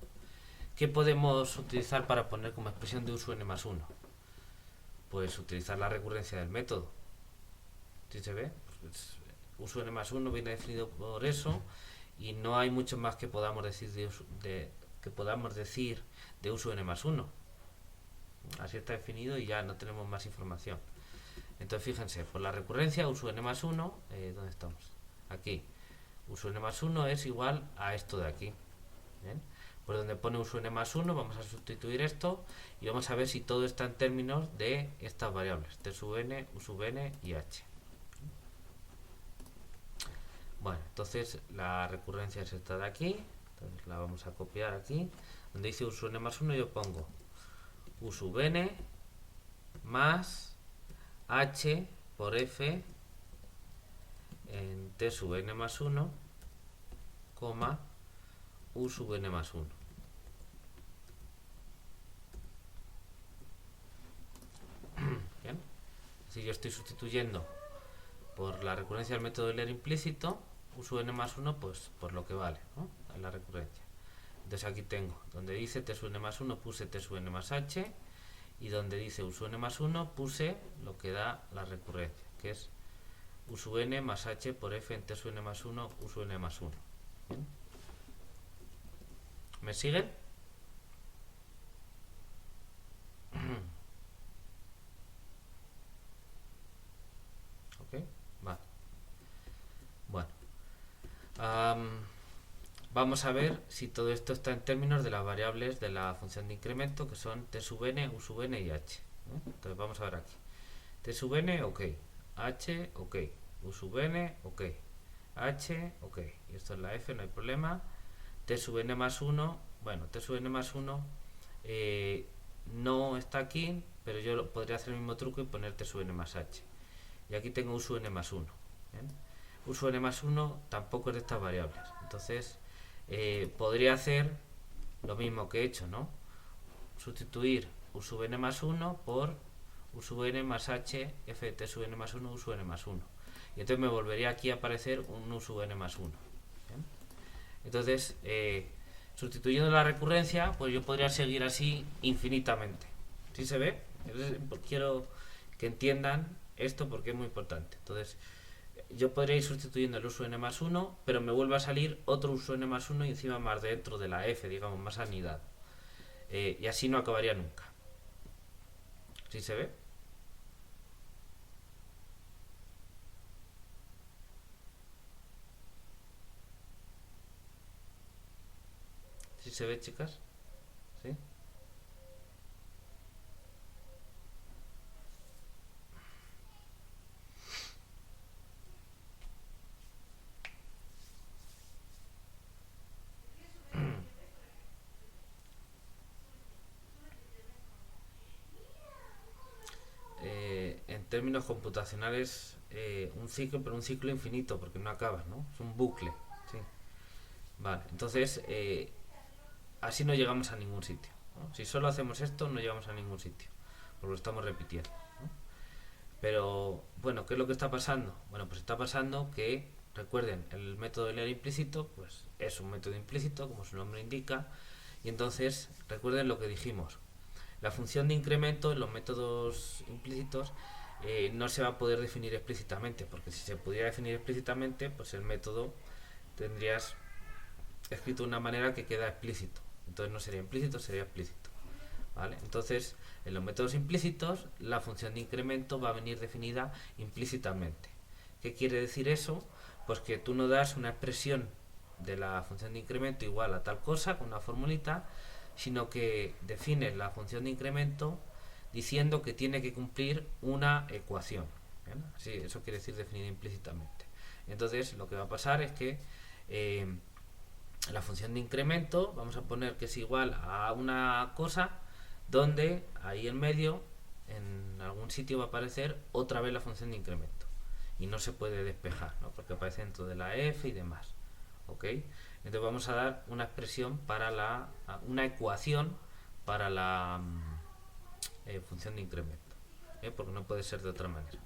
[SPEAKER 1] ¿qué podemos utilizar para poner como expresión de u sub n más 1? Pues utilizar la recurrencia del método. ¿Sí se ve? Pues u sub n más 1 viene definido por eso, y no hay mucho más que podamos decir de uso n más 1. Así está definido y ya no tenemos más información. Entonces fíjense, por la recurrencia uso n más 1, ¿dónde estamos? Aquí. Uso n más 1 es igual a esto de aquí. ¿Bien? Por donde pone uso n más 1 vamos a sustituir esto y vamos a ver si todo está en términos de estas variables, t sub n, u sub n y h. Bueno, entonces la recurrencia es esta de aquí, entonces la vamos a copiar aquí. Donde dice u sub n más 1 yo pongo u sub n más h por f en t sub n más 1, coma, u sub n más 1. Bien, si yo estoy sustituyendo por la recurrencia del método Euler implícito, u sub n más 1, pues por lo que vale, ¿no? En la recurrencia. Entonces aquí tengo, donde dice t sub n más 1 puse t sub n más h, y donde dice u sub n más 1 puse lo que da la recurrencia, que es u sub n más h por f en t sub n más 1, u sub n más 1. ¿Bien? ¿Me siguen? ¿Ok? Vale. Bueno. Vamos a ver si todo esto está en términos de las variables de la función de incremento, que son t sub n, u sub n y h. Entonces vamos a ver aquí. T sub n, ok. H, ok. U sub n, ok. H, ok. Y esto es la f, no hay problema. T sub n más 1, bueno, T sub n más 1 no está aquí, pero yo podría hacer el mismo truco y poner T sub n más h. Y aquí tengo u sub n más 1. ¿Bien? U sub n más 1 tampoco es de estas variables. Entonces, podría hacer lo mismo que he hecho, ¿no? Sustituir u sub n más 1 por u sub n más h f de t sub n más 1, u sub n más 1. Y entonces me volvería aquí a aparecer un u sub n más 1. ¿Bien? Entonces, sustituyendo la recurrencia, pues yo podría seguir así infinitamente. ¿Sí se ve? Quiero que entiendan esto porque es muy importante. Entonces, yo podría ir sustituyendo el u sub n más 1, pero me vuelve a salir otro u sub n más 1 y encima más dentro de la f, digamos, más anidado. Y así no acabaría nunca. ¿Sí se ve? ¿Sí se ve, chicas? ¿Sí? En términos computacionales, un ciclo, pero un ciclo infinito, porque no acabas, ¿no? Es un bucle, ¿sí? Vale, entonces, así no llegamos a ningún sitio, ¿no? Si solo hacemos esto, no llegamos a ningún sitio, porque lo estamos repitiendo, ¿no? Pero, bueno, ¿qué es lo que está pasando? Bueno, pues está pasando que, recuerden, el método Euler implícito, pues es un método implícito, como su nombre indica, y entonces, recuerden lo que dijimos. La función de incremento en los métodos implícitos no se va a poder definir explícitamente, porque si se pudiera definir explícitamente, pues el método tendrías escrito de una manera que queda explícito. Entonces no sería implícito, sería explícito. ¿Vale? Entonces, en los métodos implícitos, la función de incremento va a venir definida implícitamente. ¿Qué quiere decir eso? Pues que tú no das una expresión de la función de incremento igual a tal cosa, con una formulita, sino que defines la función de incremento diciendo que tiene que cumplir una ecuación. ¿Bien? Así, eso quiere decir definida implícitamente. Entonces, lo que va a pasar es que la función de incremento, vamos a poner que es igual a una cosa donde ahí en medio, en algún sitio va a aparecer otra vez la función de incremento. Y no se puede despejar, ¿no? Porque aparece dentro de la f y demás. ¿Ok? Entonces vamos a dar una expresión para una ecuación para la función de incremento, porque no puede ser de otra manera.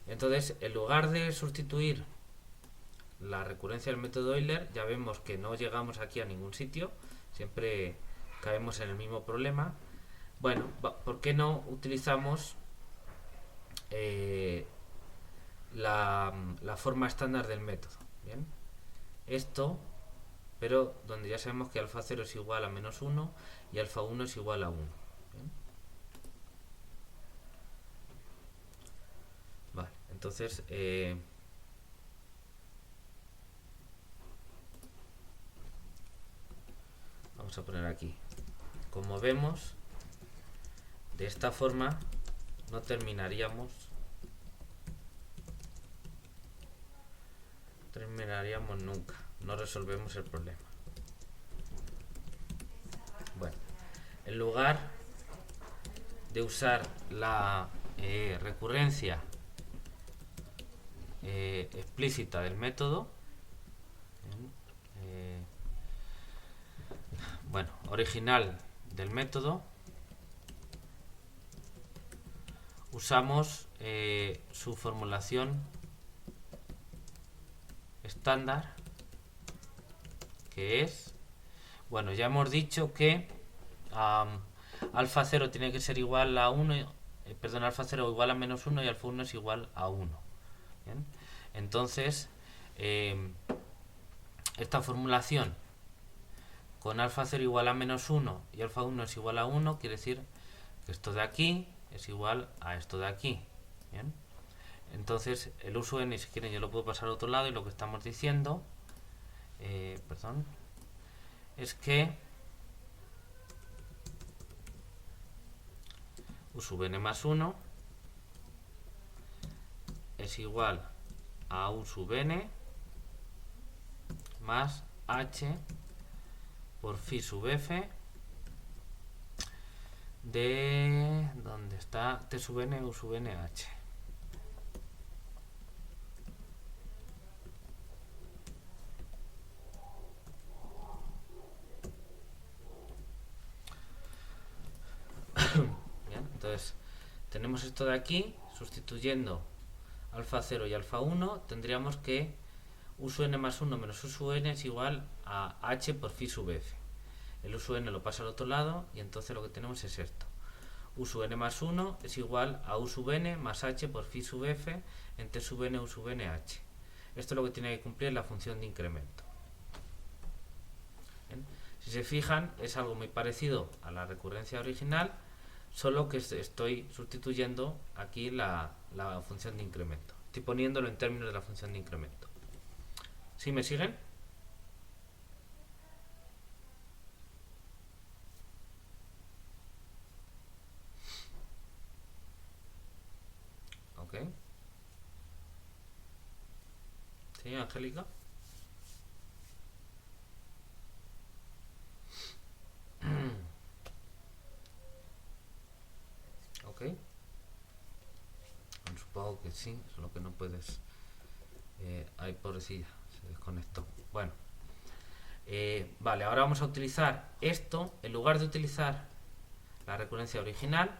[SPEAKER 1] Entonces, en lugar de sustituir la recurrencia del método Euler, ya vemos que no llegamos aquí a ningún sitio, siempre caemos en el mismo problema. Bueno, ¿por qué no utilizamos la forma estándar del método? Bien, esto, pero donde ya sabemos que alfa 0 es igual a menos 1 y alfa 1 es igual a 1. ¿Bien? Vale, entonces vamos a poner aquí. Como vemos, de esta forma no terminaríamos nunca, no resolvemos el problema. Bueno, en lugar de usar la recurrencia explícita del método, original del método, usamos su formulación estándar, que es, ya hemos dicho que alfa 0 tiene que ser igual a 1, alfa 0 igual a menos 1 y alfa 1 es igual a 1. ¿Bien? Entonces, esta formulación con alfa 0 igual a menos 1 y alfa 1 es igual a 1 quiere decir que esto de aquí es igual a esto de aquí. ¿Bien? Entonces el usun, si quieren yo lo puedo pasar al otro lado, y lo que estamos diciendo es que u sub n más 1 es igual a u sub n más h por phi sub f de donde está t sub n u sub n h. Bien, entonces tenemos esto de aquí, sustituyendo alfa 0 y alfa 1 tendríamos que u sub n más 1 menos u sub n es igual a h por phi sub f. El u sub n lo pasa al otro lado y entonces lo que tenemos es esto. U sub n más 1 es igual a u sub n más h por phi sub f en t sub n u sub n h. Esto es lo que tiene que cumplir la función de incremento. ¿Bien? Si se fijan, es algo muy parecido a la recurrencia original, solo que estoy sustituyendo aquí la función de incremento. Estoy poniéndolo en términos de la función de incremento. ¿Sí me siguen? Ok. ¿Sí, Angélica? Ok. Supongo que sí, solo que no puedes... ay, pobrecilla, se desconectó. Bueno. Vale, ahora vamos a utilizar esto. En lugar de utilizar la recurrencia original,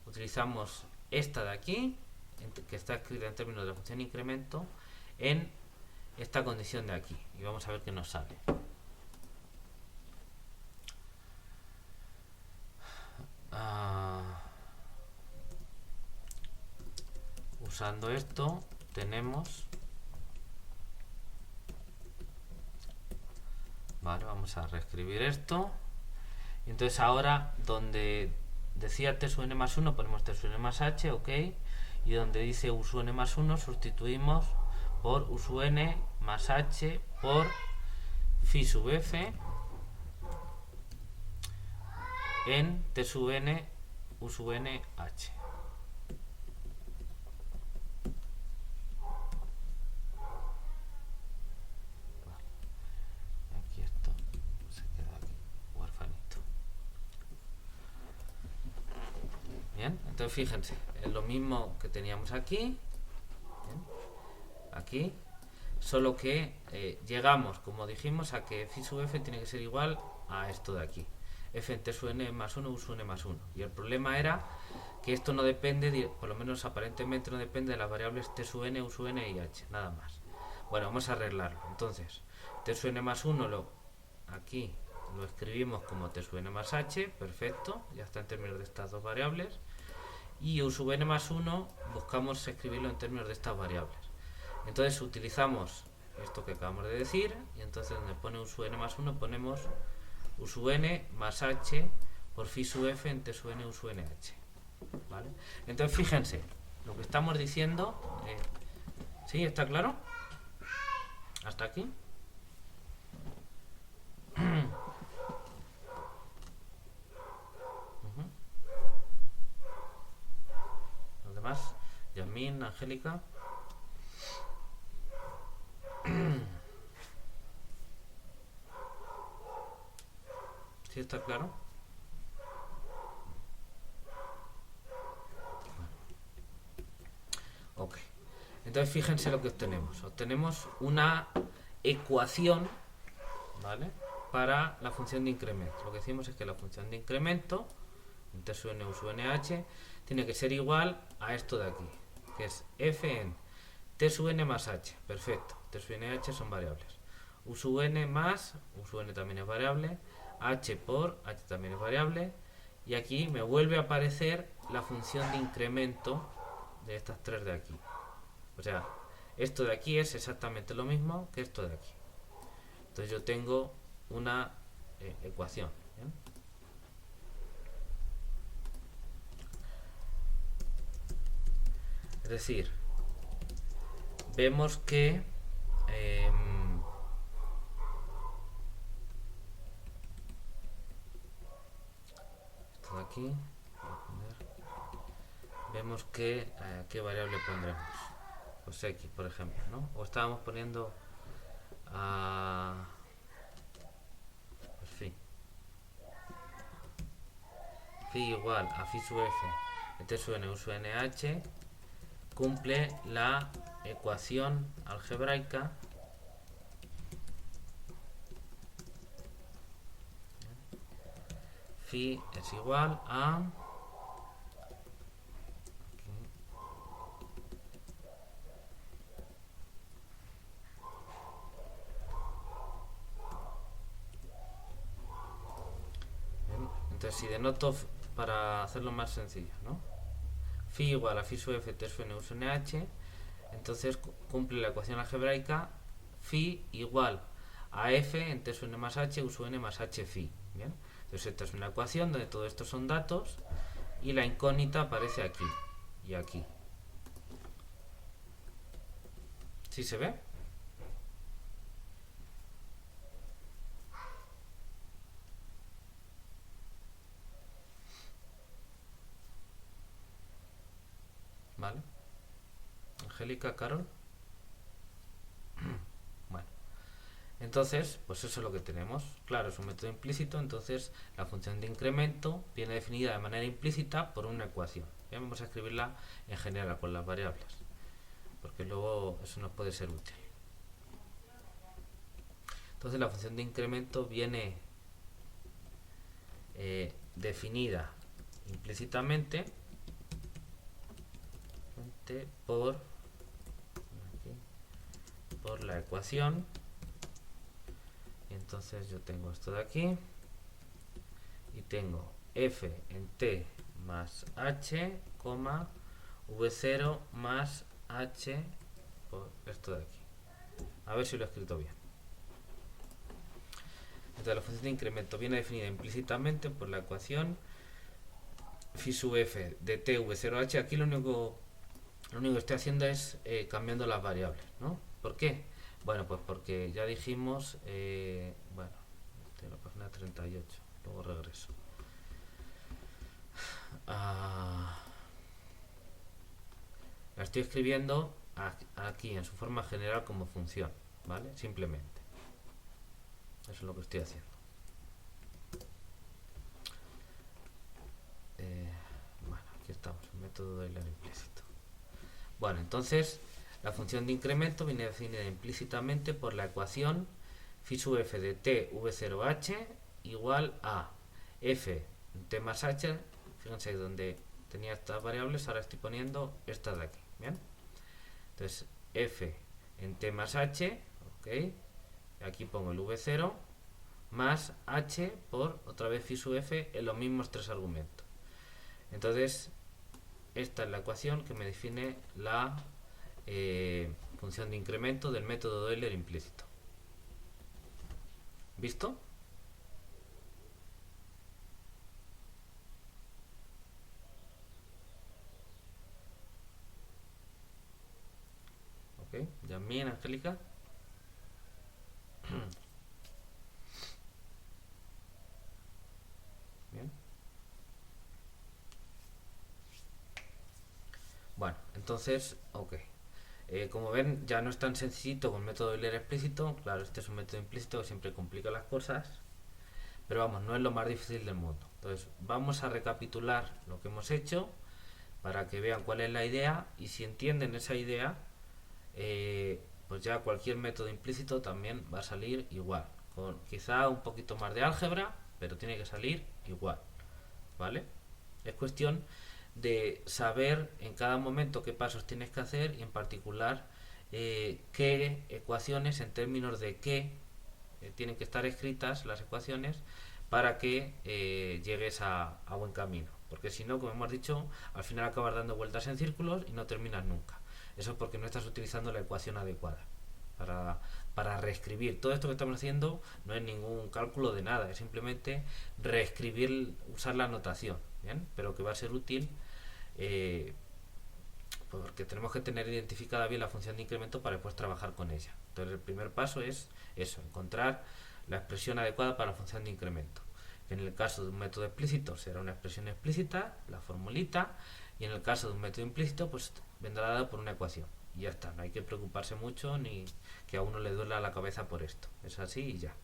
[SPEAKER 1] utilizamos esta de aquí, que está escrita en términos de la función incremento, en esta condición de aquí. Y vamos a ver qué nos sale. Usando esto tenemos... Vale, vamos a reescribir esto. Y entonces ahora, donde decía t sub n más 1, ponemos t sub n más h, ok. Y donde dice u sub n más 1, sustituimos por u sub n más h por phi sub f en t sub n u sub n h. Aquí esto se queda aquí, huerfanito. Bien, entonces fíjense, es lo mismo que teníamos aquí. Bien, aquí, solo que llegamos, como dijimos, a que phi sub f tiene que ser igual a esto de aquí. F en t sub n más 1, u sub n más 1. Y el problema era que esto no depende, por lo menos aparentemente no depende de las variables t sub n, u sub n y h, nada más. Bueno, vamos a arreglarlo. Entonces, t sub n más 1 aquí lo escribimos como t sub n más h, perfecto, ya está en términos de estas dos variables. Y u sub n más 1 buscamos escribirlo en términos de estas variables. Entonces utilizamos esto que acabamos de decir, y entonces donde pone u sub n más 1 ponemos u sub n más h por phi sub f en t sub n u sub nh. ¿Vale? Entonces fíjense, lo que estamos diciendo, ¿sí? ¿Está claro? ¿Hasta aquí? ¿Los demás? Yasmín, Angélica. ¿Sí está claro? Ok. Entonces fíjense lo que obtenemos. Obtenemos una ecuación, ¿vale?, para la función de incremento. Lo que decimos es que la función de incremento en t sub n u sub nh tiene que ser igual a esto de aquí, que es f en t sub n más h. Perfecto. T sub n y h son variables. U sub n más, u sub n también es variable, h por h también es variable, y aquí me vuelve a aparecer la función de incremento de estas tres de aquí. O sea, esto de aquí es exactamente lo mismo que esto de aquí. Entonces yo tengo una ecuación. ¿Bien? Es decir, vemos que esto de aquí, vemos que ¿qué variable pondremos? Pues x, por ejemplo, ¿no? O estábamos poniendo pues phi igual a phi sub f de t sub n u sub nh cumple la ecuación algebraica phi es igual a entonces si denoto para hacerlo más sencillo, ¿no? Phi igual a phi sub f t sub n u sub nh, entonces cumple la ecuación algebraica phi igual a f en t sub n más h u sub n más h phi. ¿Bien? Entonces esta es una ecuación donde todo esto son datos y la incógnita aparece aquí y aquí. ¿Sí se ve? ¿Vale? Angélica, Carol. Bueno, entonces, pues eso es lo que tenemos. Claro, es un método implícito, entonces la función de incremento viene definida de manera implícita por una ecuación. Bien, vamos a escribirla en general con las variables, porque luego eso nos puede ser útil. Entonces la función de incremento viene definida implícitamente por la ecuación, y entonces yo tengo esto de aquí y tengo f en t más h, v0 más h por esto de aquí. A ver si lo he escrito bien. Entonces la función de incremento viene definida implícitamente por la ecuación phi sub f de t v0h. Aquí lo único que estoy haciendo es cambiando las variables, ¿no? ¿Por qué? Bueno, pues porque ya dijimos, bueno, estoy en la página 38, luego regreso. La estoy escribiendo aquí en su forma general como función, ¿vale? Simplemente. Eso es lo que estoy haciendo. Bueno, aquí estamos, el método de Euler implícito. Bueno, entonces la función de incremento viene definida implícitamente por la ecuación phi sub f de t v0h igual a f en t más h. Fíjense donde tenía estas variables, ahora estoy poniendo estas de aquí. ¿Bien? Entonces f en t más h, ok, aquí pongo el v0 más h por otra vez phi sub f en los mismos tres argumentos. Entonces esta es la ecuación que me define la función de incremento del método de Euler implícito. ¿Visto? Ok, Yasmín, Angélica. Bien. Bueno, entonces, ok. Como ven, ya no es tan sencillito con el método de Euler explícito. Claro, este es un método implícito que siempre complica las cosas. Pero vamos, no es lo más difícil del mundo. Entonces, vamos a recapitular lo que hemos hecho para que vean cuál es la idea, y si entienden esa idea, pues ya cualquier método implícito también va a salir igual, con quizá un poquito más de álgebra, pero tiene que salir igual, ¿vale? Es cuestión de saber en cada momento qué pasos tienes que hacer, y en particular qué ecuaciones, en términos de qué tienen que estar escritas las ecuaciones para que llegues a buen camino, porque si no, como hemos dicho, al final acabas dando vueltas en círculos y no terminas nunca. Eso es porque no estás utilizando la ecuación adecuada para reescribir. Todo esto que estamos haciendo no es ningún cálculo de nada, es simplemente reescribir, usar la notación, ¿bien? Pero que va a ser útil porque tenemos que tener identificada bien la función de incremento para después trabajar con ella. Entonces el primer paso es eso, encontrar la expresión adecuada para la función de incremento. En el caso de un método explícito será una expresión explícita, la formulita, y en el caso de un método implícito pues vendrá dado por una ecuación. Y ya está, no hay que preocuparse mucho ni que a uno le duela la cabeza por esto. Es así y ya.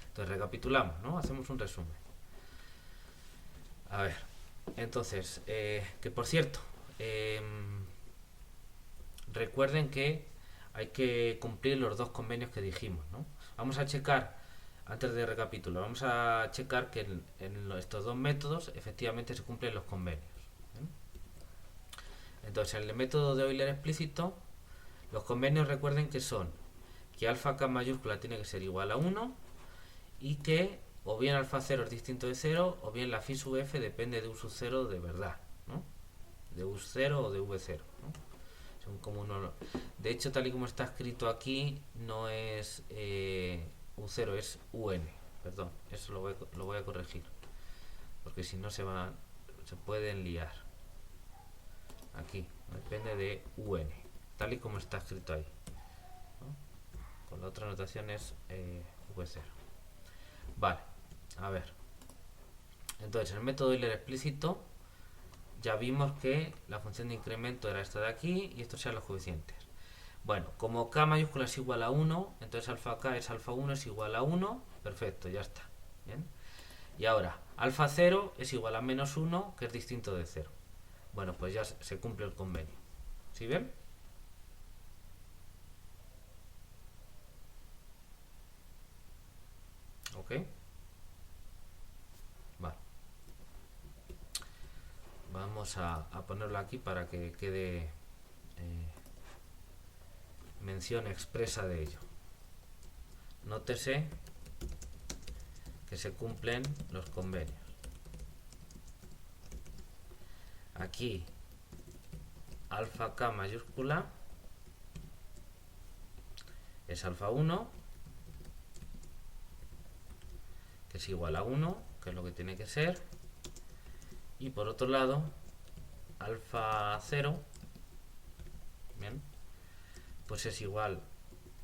[SPEAKER 1] Entonces recapitulamos, ¿no? Hacemos un resumen. A ver, entonces, que por cierto, recuerden que hay que cumplir los dos convenios que dijimos, ¿no? Vamos a checar, antes de recapitular, vamos a checar que en estos dos métodos efectivamente se cumplen los convenios, ¿eh? Entonces, en el método de Euler explícito, los convenios, recuerden que son que alfa k mayúscula tiene que ser igual a 1, y que o bien alfa 0 es distinto de 0, o bien la phi sub f depende de u sub 0 de verdad, ¿no? De u0 o de v0, ¿no? Son como uno, de hecho, tal y como está escrito aquí, no es u0, es un, perdón, eso lo voy a corregir, porque si no se pueden liar. Aquí depende de un, tal y como está escrito ahí, ¿no? Con la otra notación es v0. Vale, a ver, entonces el método Euler explícito ya vimos que la función de incremento era esta de aquí y estos sean los coeficientes. Bueno, como k mayúscula es igual a 1, entonces alfa k es alfa 1 es igual a 1, perfecto, ya está. ¿Bien? Y ahora, alfa 0 es igual a menos 1, que es distinto de 0. Bueno, pues ya se cumple el convenio. ¿Sí ven? ¿Ok? Vale. Vamos a ponerlo aquí para que quede mención expresa de ello. Nótese que se cumplen los convenios. Aquí alfa k mayúscula es alfa 1, que es igual a 1, que es lo que tiene que ser, y por otro lado alfa 0, bien, pues es igual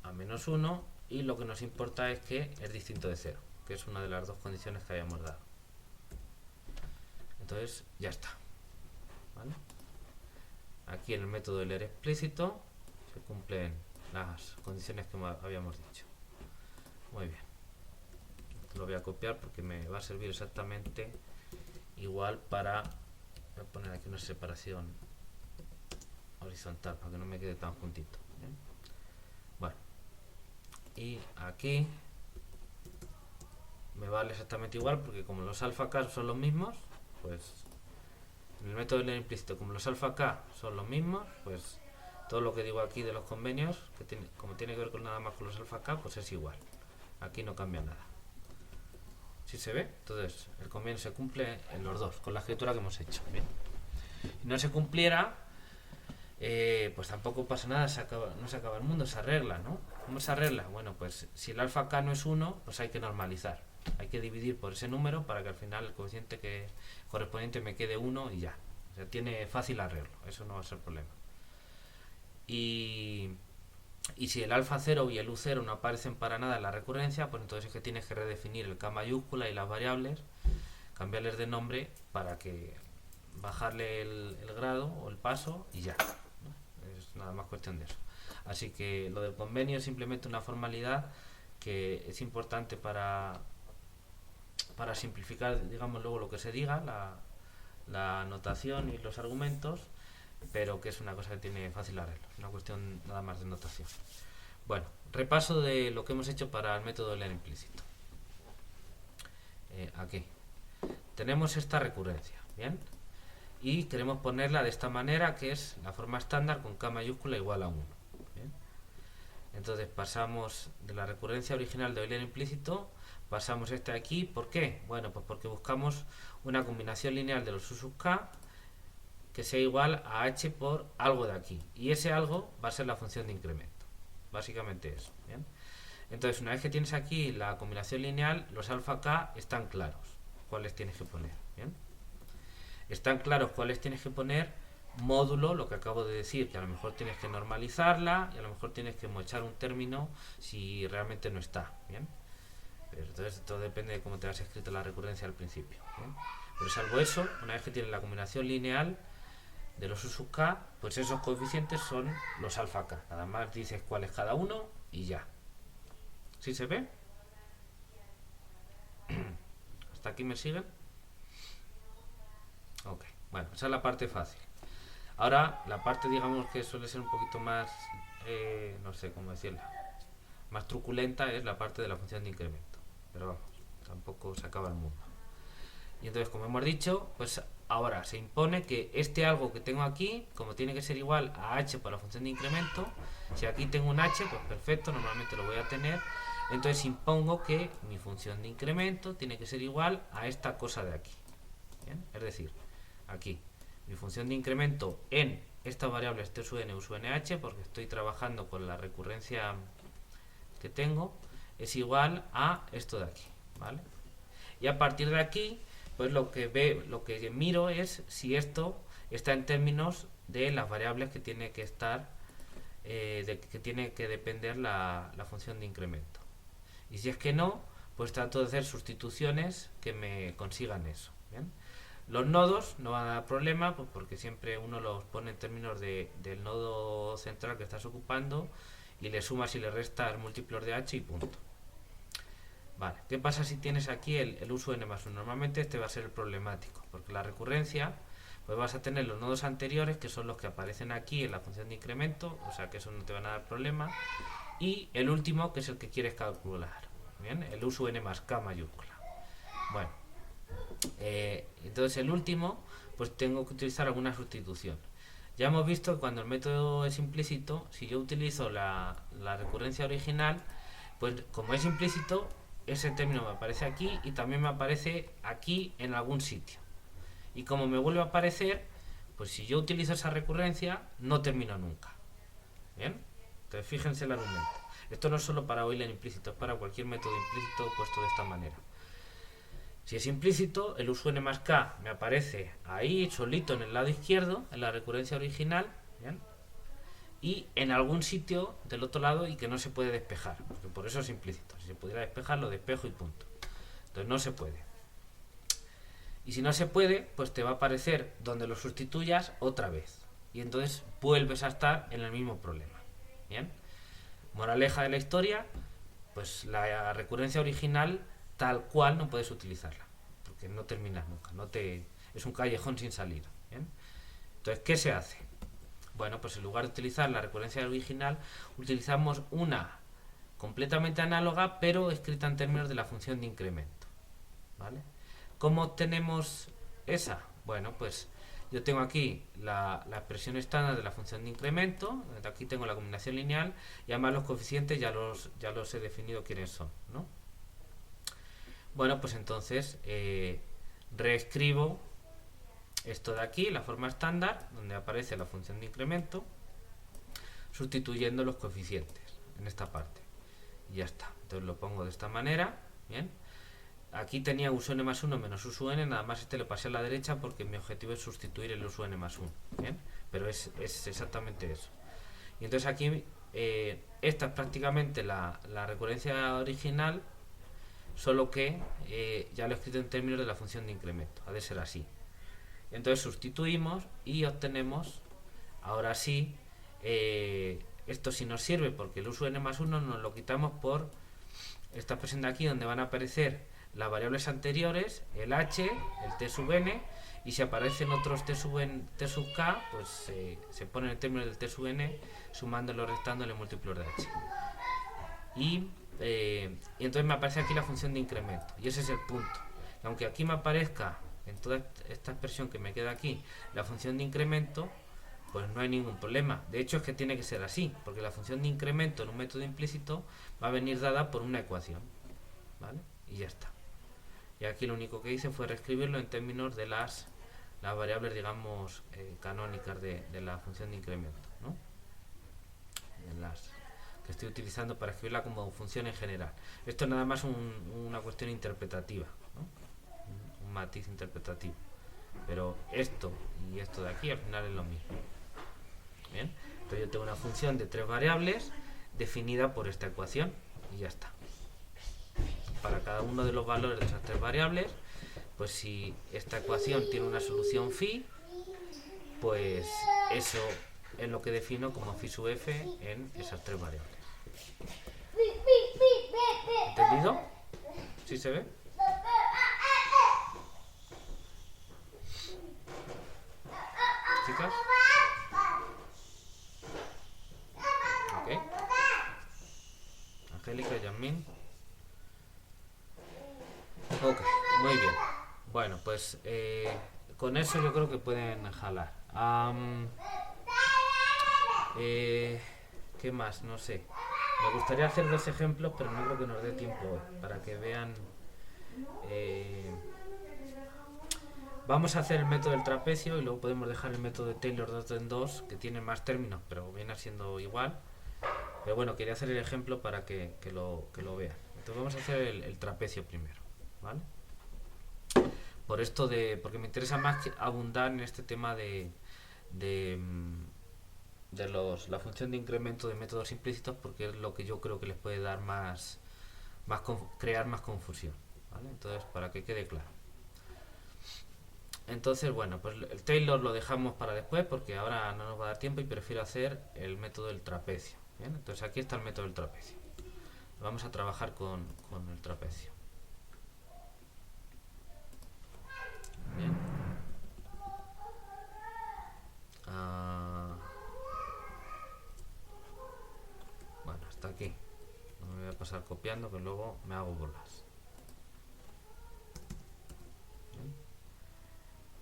[SPEAKER 1] a menos 1, y lo que nos importa es que es distinto de 0, que es una de las dos condiciones que habíamos dado. Entonces ya está, ¿vale? Aquí en el método Euler explícito se cumplen las condiciones que habíamos dicho. Muy bien, lo voy a copiar porque me va a servir exactamente igual para, voy a poner aquí una separación horizontal para que no me quede tan juntito, ¿bien? Bueno, y aquí me vale exactamente igual, porque como los alfa k son los mismos, pues en el método Euler implícito, como los alfa k son los mismos, pues todo lo que digo aquí de los convenios, como tiene que ver con nada más con los alfa k, pues es igual. Aquí no cambia nada. ¿Sí se ve? Entonces el convenio se cumple en los dos, con la escritura que hemos hecho. Bien. Si no se cumpliera, pues tampoco pasa nada, no se acaba el mundo, se arregla, ¿no? ¿Cómo se arregla? Bueno, pues si el alfa k no es 1, pues hay que normalizar. Hay que dividir por ese número para que al final el coeficiente correspondiente me quede 1 y ya. O sea, tiene fácil arreglo, eso no va a ser problema. Y si el alfa 0 y el u0 no aparecen para nada en la recurrencia, pues entonces es que tienes que redefinir el k mayúscula y las variables, cambiarles de nombre para que bajarle el grado o el paso y ya. Es nada más cuestión de eso. Así que lo del convenio es simplemente una formalidad que es importante para simplificar, digamos, luego lo que se diga, la notación y los argumentos, pero que es una cosa que tiene fácil arreglo, es una cuestión nada más de notación. Bueno, repaso de lo que hemos hecho para el método de leer implícito. Aquí tenemos esta recurrencia, ¿bien? Y queremos ponerla de esta manera, que es la forma estándar con k mayúscula igual a 1. ¿Bien? Entonces pasamos de la recurrencia original de Euler implícito, pasamos este aquí. ¿Por qué? Bueno, pues porque buscamos una combinación lineal de los u sub k que sea igual a h por algo de aquí. Y ese algo va a ser la función de incremento. Básicamente eso. ¿Bien? Entonces, una vez que tienes aquí la combinación lineal, los alfa k están claros. ¿Cuáles tienes que poner? ¿Bien? Están claros cuáles tienes que poner, módulo, lo que acabo de decir, que a lo mejor tienes que normalizarla y a lo mejor tienes que mochar un término si realmente no está, ¿bien? Pero entonces todo depende de cómo te has escrito la recurrencia al principio, ¿bien? Pero salvo eso, una vez que tienes la combinación lineal de los u sub k, pues esos coeficientes son los alfa k. Nada más dices cuál es cada uno y ya. ¿Sí se ve? ¿Hasta aquí me siguen? Ok, bueno, esa es la parte fácil. Ahora, la parte, digamos, que suele ser un poquito más, no sé cómo decirla, más truculenta, es la parte de la función de incremento. Pero vamos, tampoco se acaba el mundo. Y entonces, como hemos dicho, pues ahora se impone que este algo que tengo aquí, como tiene que ser igual a h por la función de incremento, si aquí tengo un h, pues perfecto, normalmente lo voy a tener. Entonces impongo que mi función de incremento tiene que ser igual a esta cosa de aquí. ¿Bien? Es decir, aquí mi función de incremento en esta variable t sub n u sub nh, porque estoy trabajando con la recurrencia que tengo, es igual a esto de aquí, ¿vale? Y a partir de aquí, pues lo que miro es si esto está en términos de las variables que tiene que estar, que tiene que depender la función de incremento. Y si es que no, pues trato de hacer sustituciones que me consigan eso, ¿bien? Los nodos no van a dar problema, pues porque siempre uno los pone en términos del nodo central que estás ocupando y le sumas y le restas múltiplos de h y punto. Vale, ¿qué pasa si tienes aquí el u sub n más 1? Normalmente este va a ser el problemático, porque la recurrencia, pues vas a tener los nodos anteriores, que son los que aparecen aquí en la función de incremento, o sea que eso no te van a dar problema, y el último, que es el que quieres calcular, ¿bien? El u sub n más k mayúscula. Bueno, entonces el último, pues tengo que utilizar alguna sustitución. Ya hemos visto que cuando el método es implícito, si yo utilizo la recurrencia original, pues como es implícito, ese término me aparece aquí y también me aparece aquí en algún sitio. Y como me vuelve a aparecer, pues si yo utilizo esa recurrencia, no termino nunca. ¿Bien? Entonces fíjense el argumento. Esto no es solo para Euler implícito, es para cualquier método implícito puesto de esta manera. Si es implícito, el u sub n más k me aparece ahí solito en el lado izquierdo, en la recurrencia original, ¿bien? Y en algún sitio del otro lado y que no se puede despejar, porque por eso es implícito. Si se pudiera despejar, lo despejo y punto. Entonces no se puede. Y si no se puede, pues te va a aparecer donde lo sustituyas otra vez. Y entonces vuelves a estar en el mismo problema. ¿Bien? Moraleja de la historia, pues la recurrencia original tal cual no puedes utilizarla, porque no terminas nunca, es un callejón sin salida. ¿Bien? Entonces, ¿qué se hace? Bueno, pues en lugar de utilizar la recurrencia original, utilizamos una completamente análoga, pero escrita en términos de la función de incremento. ¿Vale? ¿Cómo obtenemos esa? Bueno, pues yo tengo aquí la expresión estándar de la función de incremento, aquí tengo la combinación lineal y además los coeficientes ya los he definido quiénes son, ¿no? Bueno, pues entonces reescribo esto de aquí, la forma estándar, donde aparece la función de incremento, sustituyendo los coeficientes en esta parte. Y ya está. Entonces lo pongo de esta manera. Bien. Aquí tenía usun más 1 menos usun, nada más este lo pasé a la derecha porque mi objetivo es sustituir el usun más 1. ¿Bien? Pero es exactamente eso. Y entonces aquí, esta es prácticamente la recurrencia original, solo que ya lo he escrito en términos de la función de incremento. Ha de ser así. Entonces sustituimos y obtenemos, ahora sí, esto sí nos sirve porque el usun más 1 nos lo quitamos por esta expresión de aquí, donde van a aparecer las variables anteriores, el h, el t sub n, y si aparecen otros t sub k, pues se pone en términos del t sub n, sumándolo, restándole múltiplos de h. Y entonces me aparece aquí la función de incremento, y ese es el punto. Y aunque aquí me aparezca, en toda esta expresión que me queda aquí, la función de incremento, pues no hay ningún problema. De hecho es que tiene que ser así, porque la función de incremento en un método implícito va a venir dada por una ecuación, ¿vale? Y ya está. Y aquí lo único que hice fue reescribirlo en términos de las variables, digamos, canónicas de la función de incremento, ¿no? En las que estoy utilizando para escribirla como función en general. Esto es nada más una cuestión interpretativa, ¿no? Un matiz interpretativo. Pero esto y esto de aquí al final es lo mismo. Bien, entonces yo tengo una función de 3 variables definida por esta ecuación y ya está. Para cada uno de los valores de esas 3 variables, pues si esta ecuación tiene una solución phi, pues eso es lo que defino como phi sub f en esas 3 variables. ¿Entendido? ¿Sí se ve? ¿Chicas? ¿Ok? Angélica, Yasmin. Ok, muy bien. Bueno, pues con eso yo creo que pueden jalar. ¿Qué más? No sé. Me gustaría hacer 2 ejemplos, pero no creo que nos dé tiempo hoy, para que vean. Vamos a hacer el método del trapecio y luego podemos dejar el método de Taylor 2 en 2, que tiene más términos, pero viene siendo igual. Pero bueno, quería hacer el ejemplo para que lo vean. Entonces vamos a hacer el trapecio primero, ¿vale? Porque me interesa más abundar en este tema de la función de incremento de métodos implícitos, porque es lo que yo creo que les puede dar crear más confusión, ¿vale? Entonces, para que quede claro. Entonces, bueno, pues el Taylor lo dejamos para después porque ahora no nos va a dar tiempo y prefiero hacer el método del trapecio. ¿Bien? Entonces aquí está el método del trapecio. Vamos a trabajar con el trapecio. Bien. Bueno, hasta aquí. No me voy a pasar copiando que luego me hago bolas. Bien.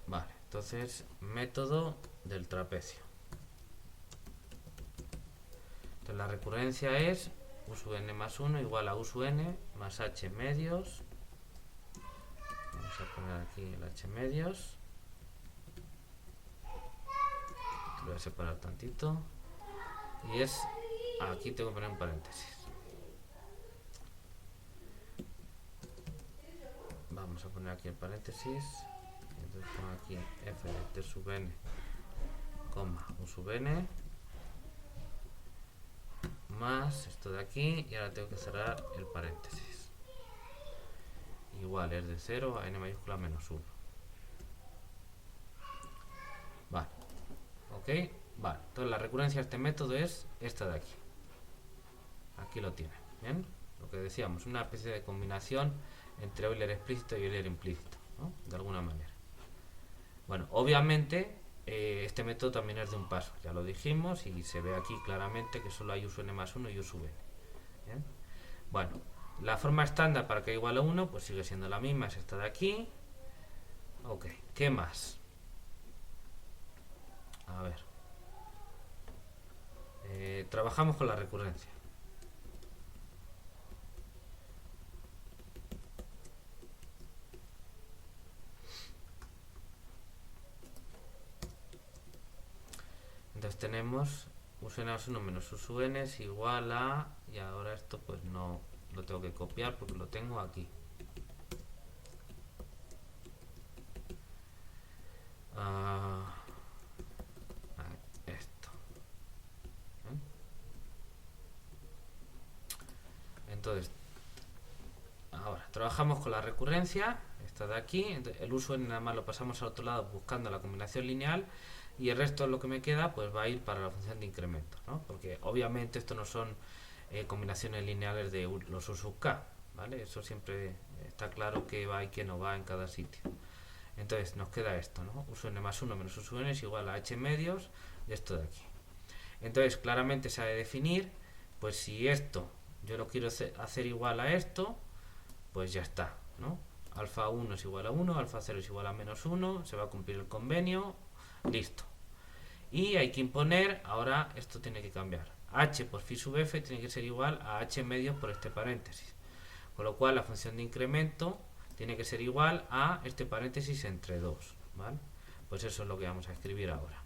[SPEAKER 1] Vale, entonces método del trapecio. Entonces la recurrencia es u sub n más 1 igual a u sub n más h medios. Vamos a poner aquí el h medios. Lo voy a separar tantito. Y es, aquí tengo que poner un paréntesis. Vamos a poner aquí el paréntesis. Entonces pongo aquí f de t sub n, coma u sub n, más esto de aquí, y ahora tengo que cerrar el paréntesis. Igual es de 0 a n mayúscula menos 1. Vale. Ok. Vale. Entonces la recurrencia de este método es esta de aquí. Aquí lo tiene. Bien. Lo que decíamos, una especie de combinación entre Euler explícito y Euler implícito, ¿no? De alguna manera. Bueno, obviamente este método también es de un paso, ya lo dijimos, y se ve aquí claramente que solo hay u sub n más 1 y u sub n. ¿Bien? Bueno, la forma estándar para que igual a 1 pues sigue siendo la misma, es esta de aquí. Ok, ¿qué más? A ver. Trabajamos con la recurrencia. tenemos uso n más 1 menos uso n es igual a, y ahora esto pues no lo tengo que copiar porque lo tengo aquí. Esto. Entonces, ahora trabajamos con la recurrencia, esta de aquí. El uso n nada más lo pasamos al otro lado buscando la combinación lineal, y el resto de lo que me queda pues va a ir para la función de incremento, ¿no? Porque obviamente esto no son combinaciones lineales de los u sub k, ¿vale? Eso siempre está claro que va y que no va en cada sitio. Entonces nos queda esto, ¿no? Uso n más 1 menos uso n es igual a h medios de esto de aquí. Entonces claramente se ha de definir, pues si esto yo lo quiero hacer igual a esto, pues ya está, ¿no? Alfa 1 es igual a 1, alfa 0 es igual a menos 1, se va a cumplir el convenio, listo. Y hay que imponer, ahora esto tiene que cambiar. H por phi sub f tiene que ser igual a h medios por este paréntesis. Con lo cual la función de incremento tiene que ser igual a este paréntesis entre 2, ¿vale? Pues eso es lo que vamos a escribir ahora.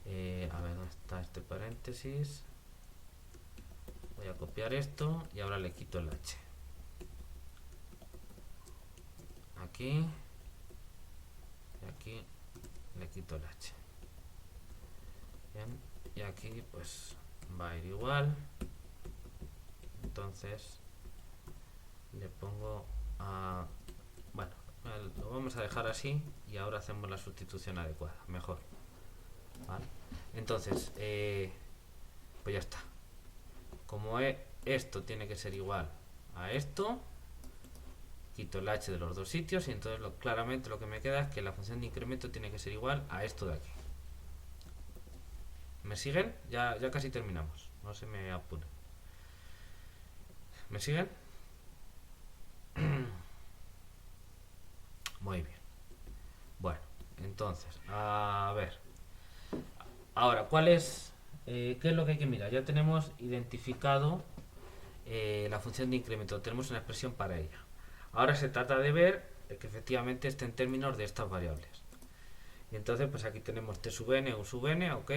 [SPEAKER 1] A ver, ¿dónde está este paréntesis? Voy a copiar esto y ahora le quito el h. Aquí. Y aquí le quito el h. Bien, y aquí pues va a ir igual. Entonces le pongo a... Bueno, lo vamos a dejar así y ahora hacemos la sustitución adecuada, mejor. ¿Vale? Entonces, pues ya está. Como esto tiene que ser igual a esto, quito el h de los dos sitios y entonces claramente lo que me queda es que la función de incremento tiene que ser igual a esto de aquí. ¿Me siguen? Ya casi terminamos, no se me apuren. ¿Me siguen? Muy bien. Bueno, entonces, a ver. Ahora, ¿qué es lo que hay que mirar? Ya tenemos identificado la función de incremento, tenemos una expresión para ella. Ahora se trata de ver que efectivamente esté en términos de estas variables. Y entonces, pues aquí tenemos t sub n, u sub n, ok.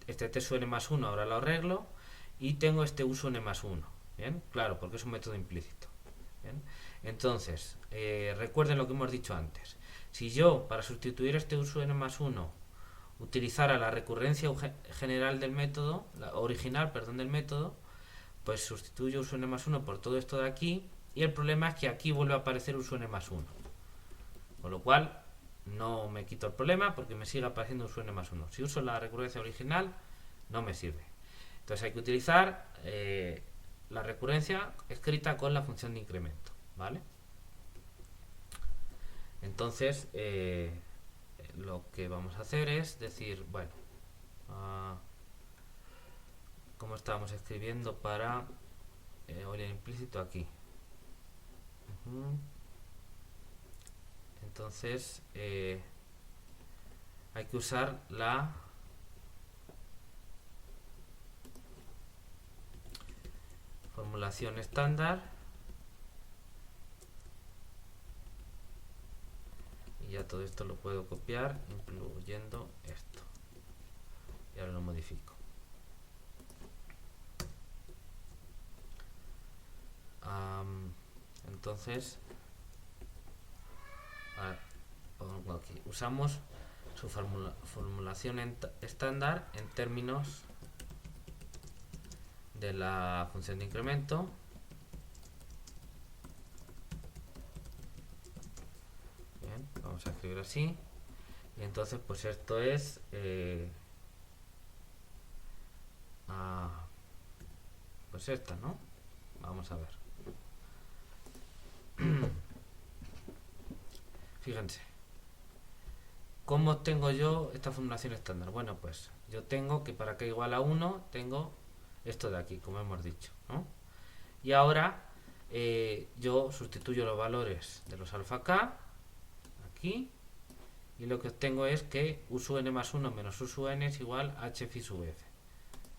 [SPEAKER 1] Este t sub n más 1 ahora lo arreglo. Y tengo este u sub n más 1. ¿Bien? Claro, porque es un método implícito. ¿Bien? Entonces, recuerden lo que hemos dicho antes. Si yo, para sustituir este u sub n más 1, utilizara la recurrencia general del método, original del método, pues sustituyo u sub n más 1 por todo esto de aquí, y el problema es que aquí vuelve a aparecer u sub n más 1. Con lo cual, no me quito el problema porque me sigue apareciendo u sub n más 1. Si uso la recurrencia original, no me sirve. Entonces hay que utilizar la recurrencia escrita con la función de incremento, ¿vale? Entonces, lo que vamos a hacer es decir, bueno, como estábamos escribiendo para el implícito aquí. Entonces, hay que usar la formulación estándar y ya todo esto lo puedo copiar incluyendo esto y ahora lo modifico. Entonces pongo aquí, usamos su formulación estándar en términos de la función de incremento. Bien, vamos a escribir así y entonces pues esto es pues esta, ¿no? Vamos a ver. Fíjense, ¿cómo obtengo yo esta formulación estándar? Bueno, pues yo tengo que para k igual a 1 tengo esto de aquí, como hemos dicho, ¿no? Y ahora yo sustituyo los valores de los alfa k aquí y lo que obtengo es que u sub n más 1 menos u sub n es igual a h phi sub f.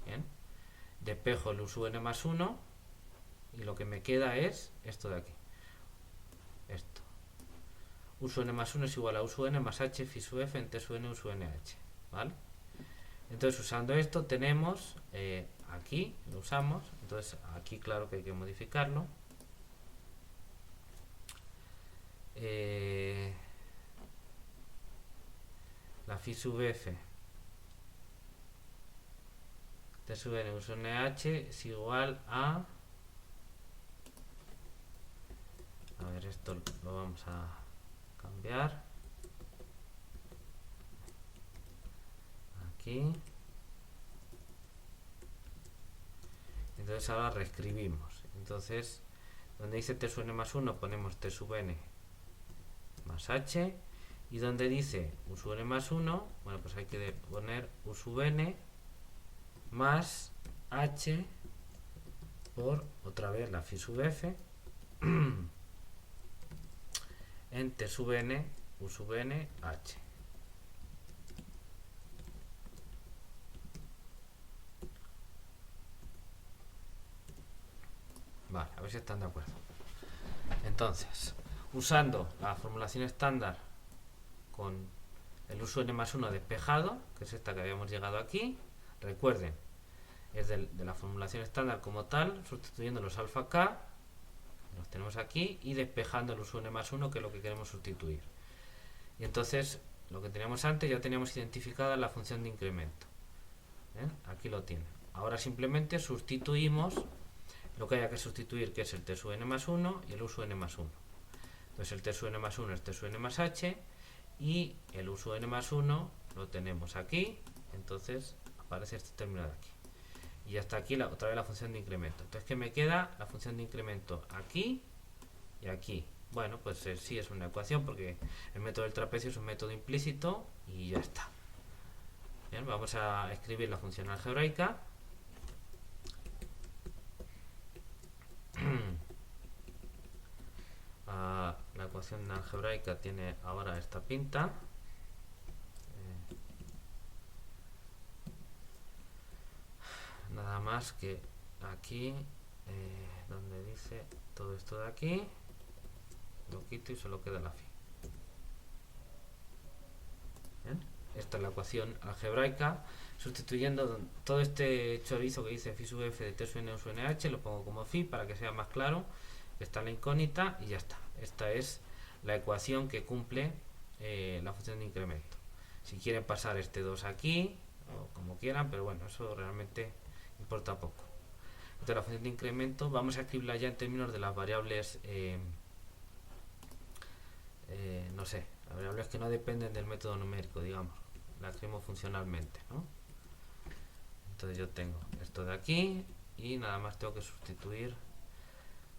[SPEAKER 1] Bien, despejo el u sub n más 1 y lo que me queda es esto de aquí, esto. U sub n más 1 es igual a u sub n más h phi sub f en t sub n u sub nh, ¿vale? Entonces usando esto tenemos aquí, lo usamos, entonces aquí claro que hay que modificarlo. La phi sub f t sub n uso nh es igual a ver, esto lo vamos a cambiar aquí. Entonces ahora reescribimos. Entonces donde dice t sub n más 1 ponemos t sub n más h, y donde dice u sub n más 1, bueno, pues hay que poner u sub n más h por otra vez la phi sub f en t sub n u sub n h. Vale, a ver si están de acuerdo. Entonces, usando la formulación estándar con el u sub n más 1 despejado, que es esta que habíamos llegado aquí, recuerden, es de la formulación estándar como tal, sustituyendo los alfa k, los tenemos aquí, y despejando el u sub n más 1, que es lo que queremos sustituir. Y entonces, lo que teníamos antes, ya teníamos identificada la función de incremento. Aquí lo tienen. Ahora simplemente sustituimos lo que haya que sustituir, que es el t sub n más 1 y el u sub n más 1. Entonces el t sub n más 1 es t sub n más h, y el u sub n más 1 lo tenemos aquí, entonces aparece este término de aquí. Y hasta aquí otra vez la función de incremento. Entonces, ¿qué me queda? La función de incremento aquí y aquí. Bueno, pues sí es una ecuación, porque el método del trapecio es un método implícito y ya está. Bien, vamos a escribir la función algebraica. La ecuación algebraica tiene ahora esta pinta. Nada más que aquí, donde dice todo esto de aquí, lo quito y solo queda la phi. ¿Bien? Esta es la ecuación algebraica, sustituyendo todo este chorizo que dice phi sub f de t sub n u sub nh, lo pongo como phi para que sea más claro. Está la incógnita y ya está. Esta es la ecuación que cumple la función de incremento. Si quieren pasar este 2 aquí, o como quieran, pero bueno, eso realmente importa poco. Entonces la función de incremento vamos a escribirla ya en términos de las variables, no sé, las variables que no dependen del método numérico, digamos. La escribimos funcionalmente, ¿no? Entonces yo tengo esto de aquí y nada más tengo que sustituir.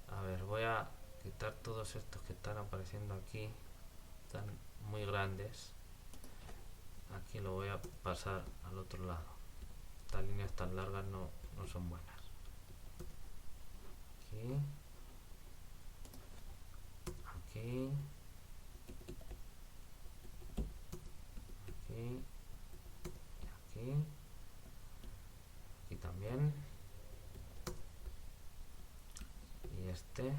[SPEAKER 1] A ver, voy a quitar todos estos que están apareciendo aquí, están muy grandes. Aquí lo voy a pasar al otro lado. Estas líneas tan largas no son buenas. Aquí, aquí, aquí, aquí, aquí también, y este.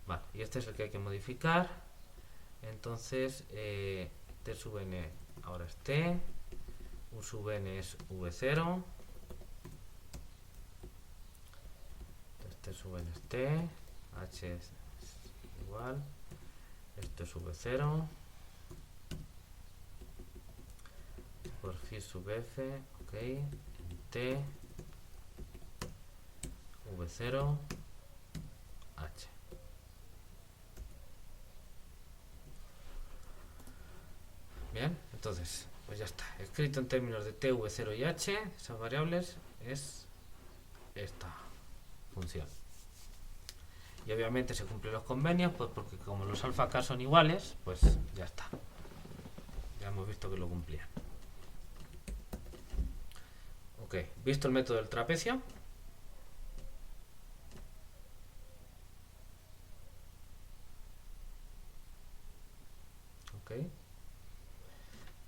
[SPEAKER 1] Vale, y este es el que hay que modificar. Entonces t sub n ahora es t, u sub n es v0, entonces t sub n es t, h es igual, esto es v0 por phi sub f, ok, en t v0 h. Bien, entonces pues ya está, escrito en términos de t, v0 y h, esas variables, es esta función. Y obviamente se cumplen los convenios, pues porque como los alfa k son iguales, pues ya está. Ya hemos visto que lo cumplían. Ok, visto el método del trapecio. Ok.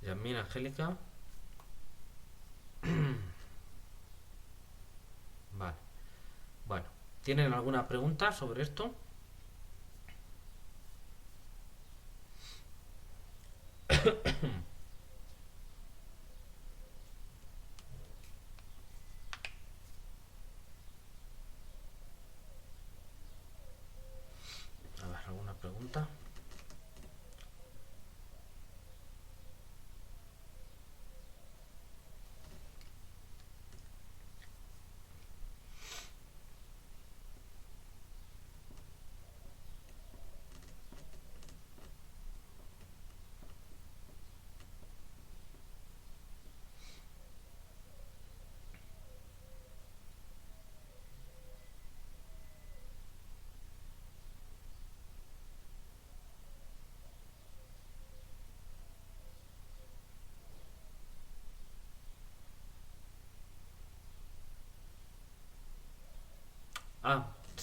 [SPEAKER 1] Yasmín, Angélica. Vale. Bueno, ¿tienen alguna pregunta sobre esto?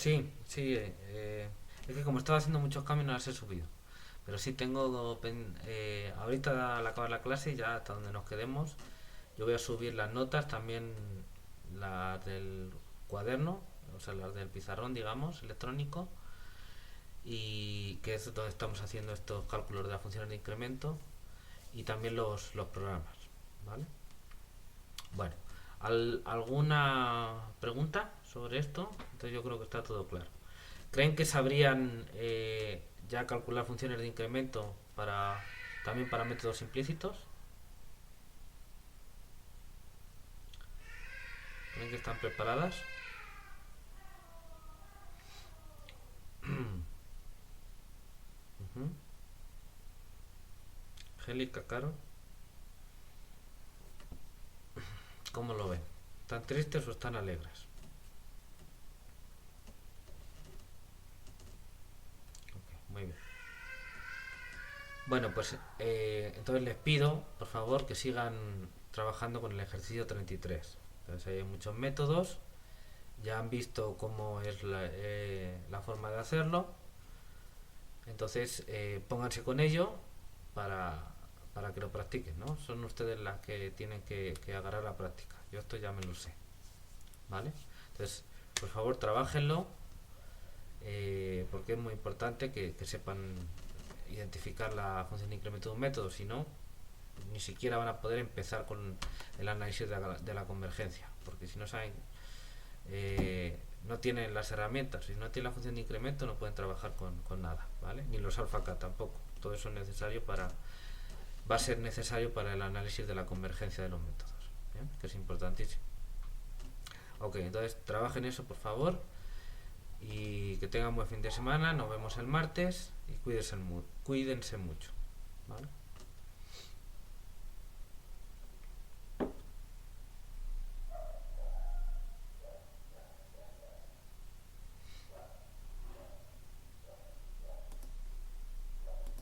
[SPEAKER 1] Sí, sí. Es que como estaba haciendo muchos cambios no las he subido. Pero sí tengo ahorita al acabar la clase, ya hasta donde nos quedemos, yo voy a subir las notas, también las del cuaderno, o sea, las del pizarrón, digamos, electrónico, y que es donde estamos haciendo estos cálculos de las funciones de incremento, y también los programas, ¿vale? Bueno, ¿alguna pregunta sobre esto? Entonces yo creo que está todo claro. ¿Creen que sabrían ya calcular funciones de incremento también para métodos implícitos? ¿Creen que están preparadas? Ujú. Angélica, Caro, ¿cómo lo ven? ¿Están tristes o están alegres? Ok, muy bien. Bueno, pues entonces les pido, por favor, que sigan trabajando con el ejercicio 33. Entonces hay muchos métodos, ya han visto cómo es la forma de hacerlo, entonces pónganse con ello para, para que lo practiquen, ¿no? Son ustedes las que tienen que agarrar la práctica. Yo esto ya me lo sé, ¿vale? Entonces, por favor, trabajenlo porque es muy importante que sepan identificar la función de incremento de un método, si no, ni siquiera van a poder empezar con el análisis de la convergencia, porque si no saben, no tienen las herramientas, si no tienen la función de incremento no pueden trabajar con nada, ¿vale? Ni los alfa K tampoco. Todo eso es necesario va a ser necesario para el análisis de la convergencia de los métodos, ¿bien? Que es importantísimo. Ok, entonces trabajen eso por favor y que tengan buen fin de semana, nos vemos el martes y cuídense mucho, ¿vale?